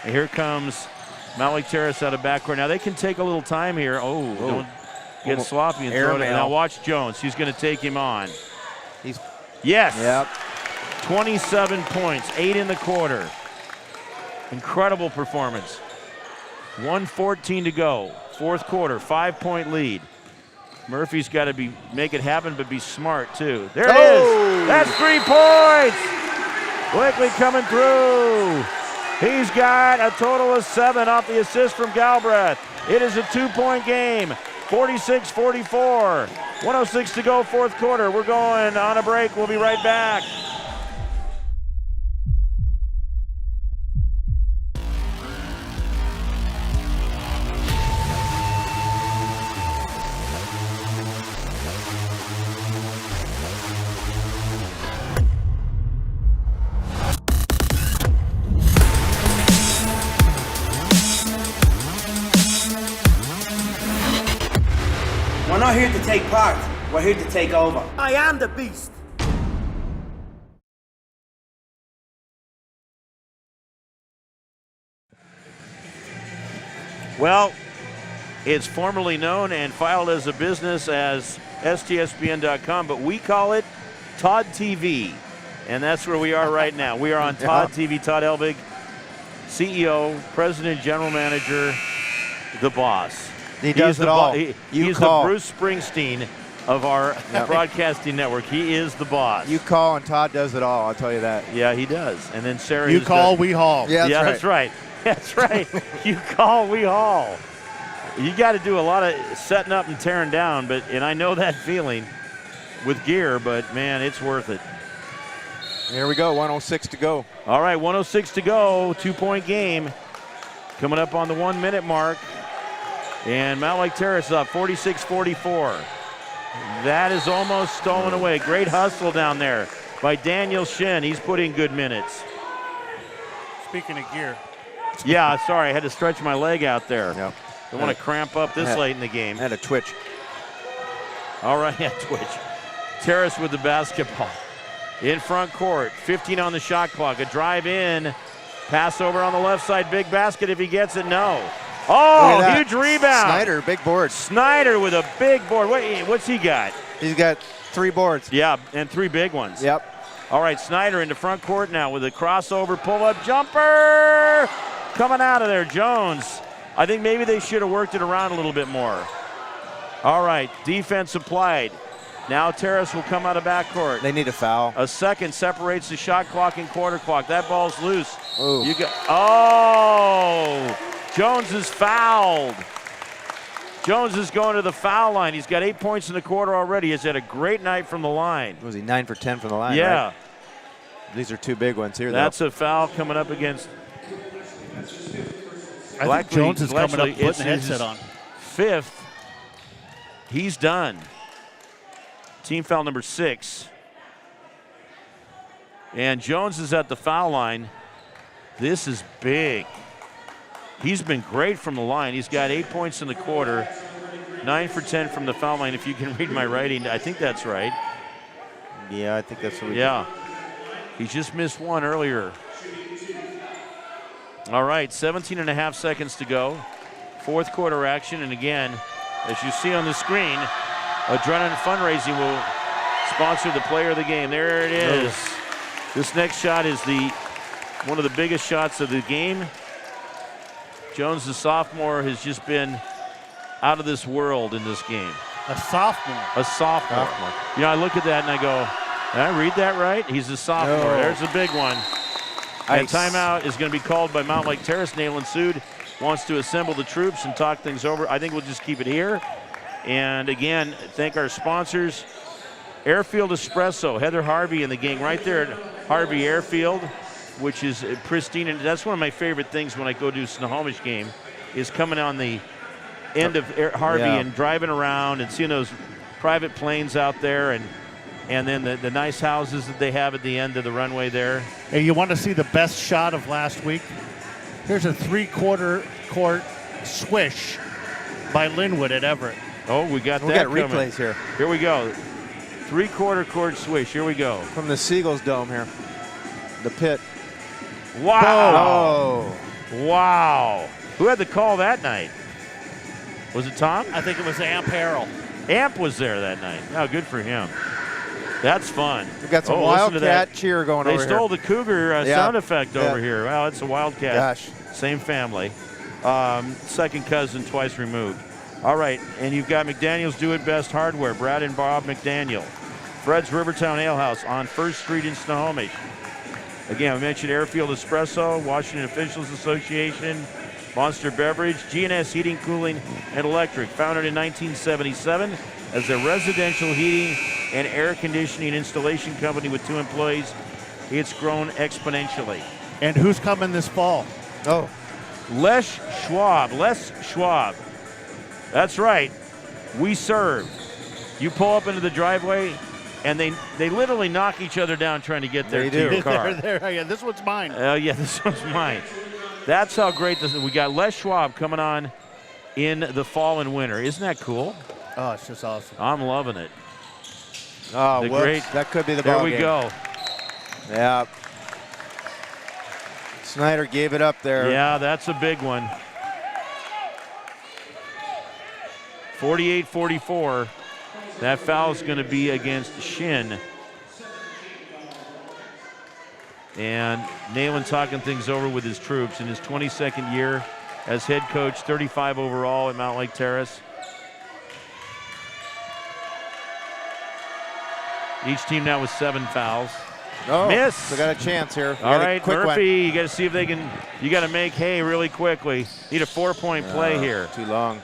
And here comes Mountlake Terrace out of backcourt. Now they can take a little time here. Don't get sloppy and throw it. Now watch Jones. He's going to take him on. Yes. Yep. 27 points, 8 in the quarter. Incredible performance. 1:14 to go, fourth quarter, 5-point lead. Murphy's got to make it happen, but be smart too. There it is. That's 3 points. Blakely coming through. He's got a total of 7 off the assist from Galbraith. It is a 2-point game. 46-44. 1:06 to go, fourth quarter. We're going on a break. We'll be right back. We're not here to take part. We're here to take over. I am the beast. Well, it's formerly known and filed as a business as STSPN.com, but we call it Todd TV. And that's where we are right now. We are on Todd TV. Todd Elvig, CEO, President, General Manager, the boss. He does it all. He's the Bruce Springsteen of our broadcasting network. He is the boss. You call and Todd does it all, I'll tell you that. Yeah, he does. And then Sarah You call, we haul. Yeah, that's right. That's right. You call, we haul. You got to do a lot of setting up and tearing down, and I know that feeling with gear, but man, it's worth it. Here we go, 1:06 to go. All right, 1:06 to go, 2-point game. Coming up on the 1-minute mark. And Mountlake Terrace up 46-44. That is almost stolen away. Great hustle down there by Daniel Shin. He's put in good minutes. Speaking of gear. Yeah, sorry, I had to stretch my leg out there. Yep. Don't want to cramp up this late in the game. Had a twitch. All right, twitch. Terrace with the basketball. in front court. 15 on the shot clock. A drive in. Pass over on the left side. Big basket if he gets it. No. Oh, huge rebound. Snyder, big board. Snyder with a big board. What's he got? He's got 3 boards. Yeah, and 3 big ones. Yep. All right, Snyder into front court now with a crossover pull-up jumper. Coming out of there, Jones. I think maybe they should have worked it around a little bit more. All right, defense applied. Now Terrace will come out of backcourt. They need a foul. A second separates the shot clock and quarter clock. That ball's loose. Ooh. Jones is fouled. Jones is going to the foul line. He's got 8 points in the quarter already. He's had a great night from the line. Was he 9 for 10 from the line? Yeah. Right? These are 2 big ones here. That's a foul coming up against. I think Jones is coming up putting the headset on. 5th. He's done. Team foul number 6. And Jones is at the foul line. This is big. He's been great from the line. He's got 8 points in the quarter, 9 for 10 from the foul line. If you can read my writing, I think that's right. Yeah, I think that's what we Yeah. He just missed one earlier. All right, 17 and a half seconds to go. 4th quarter action. And again, as you see on the screen, Adrenaline Fundraising will sponsor the player of the game. There it is. This next shot is one of the biggest shots of the game. Jones, the sophomore, has just been out of this world in this game. A sophomore? A sophomore. You know, I look at that and I go, did I read that right? He's a sophomore. No. There's a big one. And timeout is going to be called by Mountlake Terrace. Nayland Sood wants to assemble the troops and talk things over. I think we'll just keep it here. And again, thank our sponsors. Airfield Espresso, Heather Harvey and the gang right there at Harvey Airfield, which is pristine. And that's one of my favorite things when I go to a Snohomish game, is coming on the end of Harvey and driving around and seeing those private planes out there, and then the nice houses that they have at the end of the runway there. Hey, you want to see the best shot of last week? Here's a 3/4 court swish by Linwood at Everett. Oh, we got that coming. Replays here. Here we go. 3/4 court swish. Here we go. From the Seagulls Dome here. The pit. Wow. Oh. Wow. Who had the call that night? Was it Tom? I think it was Amp Harrell. Amp was there that night. Oh, good for him. That's fun. We've got some Wildcat cheer going over here. They stole the Cougar sound effect over here. Wow, it's a Wildcat. Gosh. Same family. Second cousin, twice removed. All right, and you've got McDaniel's Do It Best Hardware, Brad and Bob McDaniel. Fred's Rivertown Ale House on 1st Street in Snohomish. Again, we mentioned Airfield Espresso, Washington Officials Association, Monster Beverage, G&S Heating, Cooling, and Electric. Founded in 1977 as a residential heating and air conditioning installation company with 2 employees, it's grown exponentially. And who's coming this fall? Oh. Les Schwab. That's right. We serve. You pull up into the driveway, and they literally knock each other down trying to get there to your car. Yeah, this one's mine. Yeah, this one's mine. That's how great this is. We got Les Schwab coming on in the fall and winter. Isn't that cool? Oh, it's just awesome. I'm loving it. Oh, that could be the ball game. There we go. Yeah. Snyder gave it up there. Yeah, that's a big one. 48-44. That foul is going to be against Shin. And Nayland talking things over with his troops in his 22nd year as head coach, 35 overall at Mountlake Terrace. Each team now with 7 fouls. Oh, miss. So got a chance here. All right, Murphy, you got to see if they can. You got to make hay really quickly. Need a 4-point play here. Too long.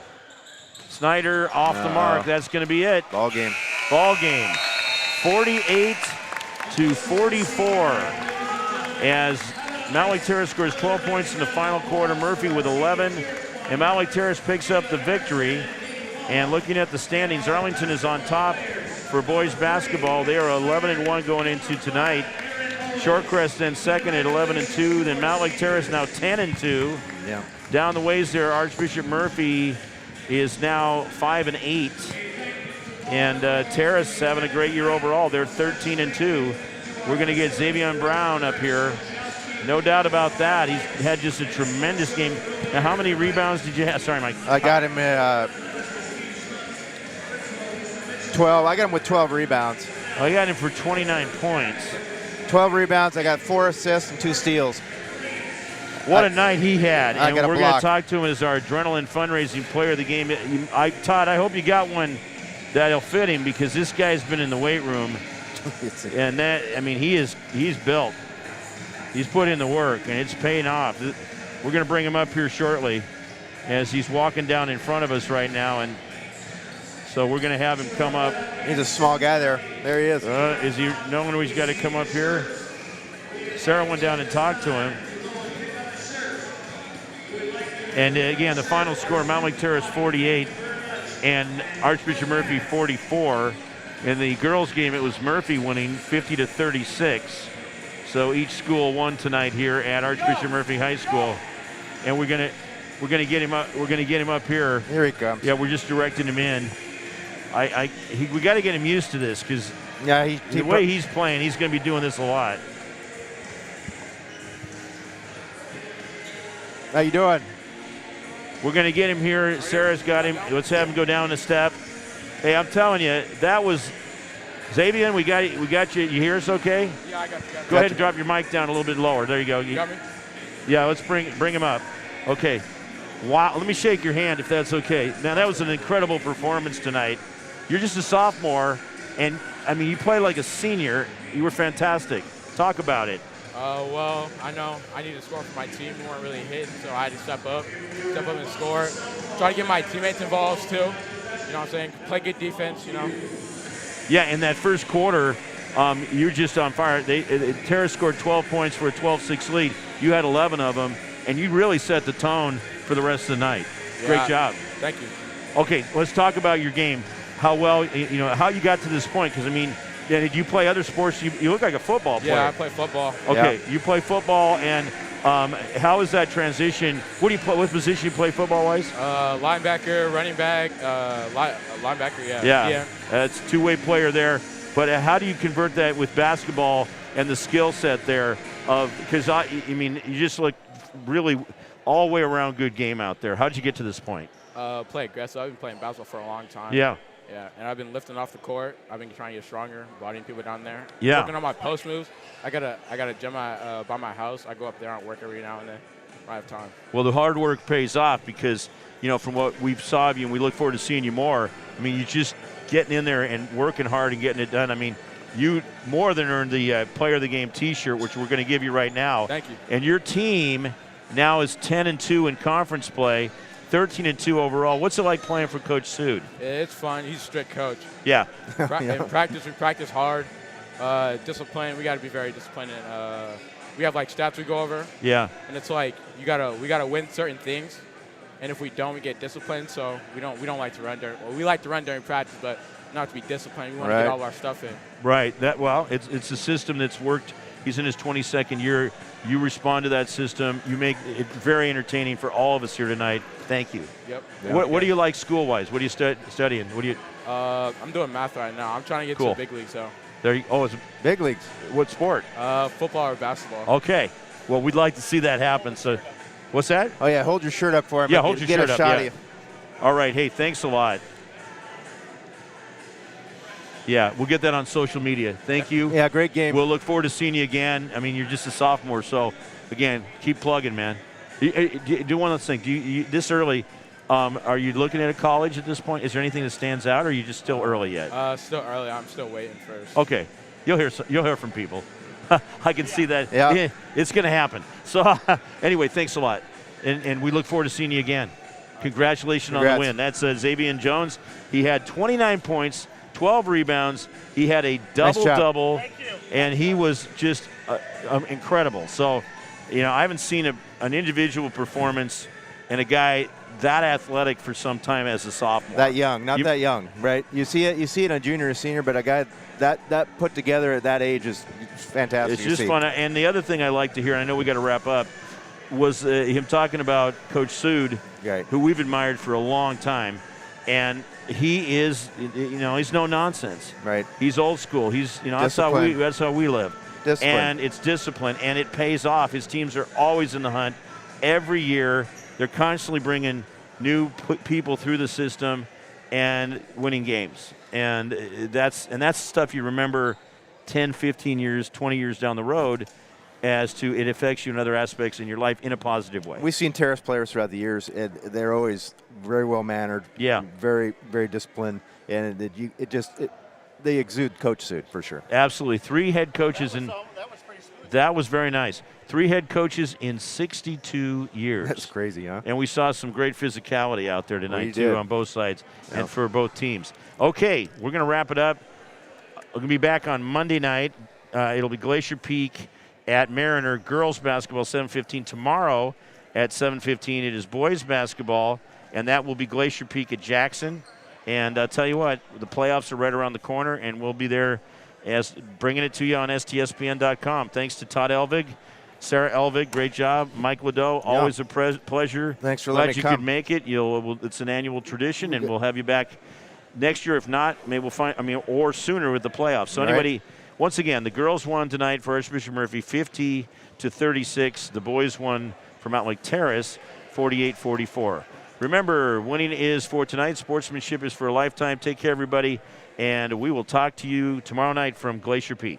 Snyder off the mark. That's going to be it. Ball game. 48-44. As Mountlake Terrace scores 12 points in the final quarter. Murphy with 11. And Mountlake Terrace picks up the victory. And looking at the standings, Arlington is on top for boys basketball. They are 11-1 going into tonight. Shorecrest then second at 11-2. Then Mountlake Terrace now 10-2. Yeah. Down the ways there, Archbishop Murphy is now 5-8. And Terrace having a great year overall. They're 13-2. We're going to get Xavier Brown up here. No doubt about that. He's had just a tremendous game. Now, how many rebounds did you have? Sorry, Mike. I got him 12. I got him with 12 rebounds. I got him for 29 points. 12 rebounds. I got 4 assists and 2 steals. What a night he had. And we're going to talk to him as our adrenaline fundraising player of the game. Todd, I hope you got one that'll fit him, because this guy's been in the weight room. And that, I mean, he's built. He's put in the work, and it's paying off. We're going to bring him up here shortly as he's walking down in front of us right now. And so we're going to have him come up. He's a small guy there. There he is. Is he knowing he's got to come up here? Sarah went down and talked to him. And again, the final score, Mountlake Terrace 48 and Archbishop Murphy 44. In the girls' game, it was Murphy winning 50-36. So each school won tonight here at Archbishop Murphy High School. And we're gonna get him up. We're gonna get him up here. Here he comes. Yeah, we're just directing him in. We got to get him used to this, because the way he's playing, he's going to be doing this a lot. How you doing? We're going to get him here. Sarah's got him. Let's have him go down a step. Hey, I'm telling you, that was Xavier. We got you. You hear us okay? Yeah, I got you. Go ahead and drop your mic down a little bit lower. There you go. You got me? Yeah, let's bring him up. Okay. Wow. Let me shake your hand if that's okay. Now, that was an incredible performance tonight. You're just a sophomore, and, I mean, you play like a senior. You were fantastic. Talk about it. Well, I know I need to score for my team. We weren't really hitting, so I had to step up and score. Try to get my teammates involved, too. You know what I'm saying? Play good defense, you know. Yeah, in that first quarter, you're just on fire. Terrace scored 12 points for a 12-6 lead. You had 11 of them, and you really set the tone for the rest of the night. Yeah, great job. Thank you. Okay, let's talk about your game. How well, how you got to this point, because, I mean, did you play other sports? You look like a football player. Yeah, I play football. Okay, you play football, and how is that transition? What do you play? What position you play football-wise? Linebacker, running back, linebacker. Yeah. Yeah, it's a two-way player there. But how do you convert that with basketball and the skill set there? Because I mean, you just look really all the way around good game out there. How did you get to this point? Play aggressive. I've been playing basketball for a long time. Yeah. Yeah, and I've been lifting off the court. I've been trying to get stronger, bodying people down there. Yeah. Working on my post moves. I got a gym by my house. I go up there and work every now and then. I have time. Well, the hard work pays off, because, from what we've saw of you, and we look forward to seeing you more. I mean, you just getting in there and working hard and getting it done. I mean, you more than earned the Player of the Game T-shirt, which we're going to give you right now. Thank you. And your team now is 10-2 in conference play. 13-2 overall. What's it like playing for Coach Sood? It's fun. He's a strict coach. Yeah. In practice, we practice hard. Discipline, we got to be very disciplined. And, we have like stats we go over. Yeah. And it's like we gotta win certain things, and if we don't, we get disciplined. So we don't like to run during. Well, we like to run during practice, but not to be disciplined. We want to get all of our stuff in. Right. It's a system that's worked. He's in his 22nd year. You respond to that system. You make it very entertaining for all of us here tonight. Thank you. Yep. What do you like school-wise? What are you studying? What do you? I'm doing math right now. I'm trying to get to the big league. So. It's big leagues. What sport? Football or basketball. Okay. Well, we'd like to see that happen. So, what's that? Oh yeah, hold your shirt up for him. Yeah, hold your shirt up. Get a shot of you. All right. Hey, thanks a lot. Yeah, we'll get that on social media. Thank you. Yeah, great game. We'll look forward to seeing you again. I mean, you're just a sophomore, so again, keep plugging, man. Do one of those things. This early? Are you looking at a college at this point? Is there anything that stands out, or are you just still early yet? Still early. I'm still waiting first. Okay, you'll hear from people. I can see that. Yeah, it's going to happen. So anyway, thanks a lot, and we look forward to seeing you again. Congratulations on the win. That's Xavier Jones. He had 29 points, 12 rebounds. He had a double-double, and he was just incredible. So, I haven't seen an individual performance and a guy that athletic for some time as a sophomore. That young, that young, right? You see it in a junior or senior, but a guy that put together at that age is fantastic. It's just fun. And the other thing I like to hear, and I know we got to wrap up, was him talking about Coach Sood, who we've admired for a long time, and he is, he's no nonsense. Right. He's old school. He's, that's how we live. Discipline. And it's discipline, and it pays off. His teams are always in the hunt every year. They're constantly bringing new people through the system and winning games. And that's stuff you remember 10, 15 years, 20 years down the road, as to it affects you in other aspects in your life in a positive way. We've seen Terrace players throughout the years, and they're always very well-mannered, very, very disciplined, and they exude coach suit for sure. Absolutely. 3 head coaches, and that was very nice. 3 head coaches in 62 years. That's crazy, huh? And we saw some great physicality out there tonight, did. on both sides and for both teams. Okay, we're going to wrap it up. We're going to be back on Monday night. It'll be Glacier Peak at Mariner. Girls basketball, 7:15. Tomorrow at 7:15, it is boys basketball, and that will be Glacier Peak at Jackson. And I'll tell you what, the playoffs are right around the corner, and we'll be there as bringing it to you on STSPN.com. Thanks to Todd Elvig, Sarah Elvig, great job. Mike Ladeau, always a pleasure. Thanks for letting me come. Glad you could make it. It's an annual tradition, and we'll have you back next year. If not, maybe we'll find, or sooner with the playoffs. So anybody, once again, the girls won tonight for Archbishop Murphy, 50-36. The boys won for Mountlake Terrace, 48-44. Remember, winning is for tonight. Sportsmanship is for a lifetime. Take care, everybody, and we will talk to you tomorrow night from Glacier Peak.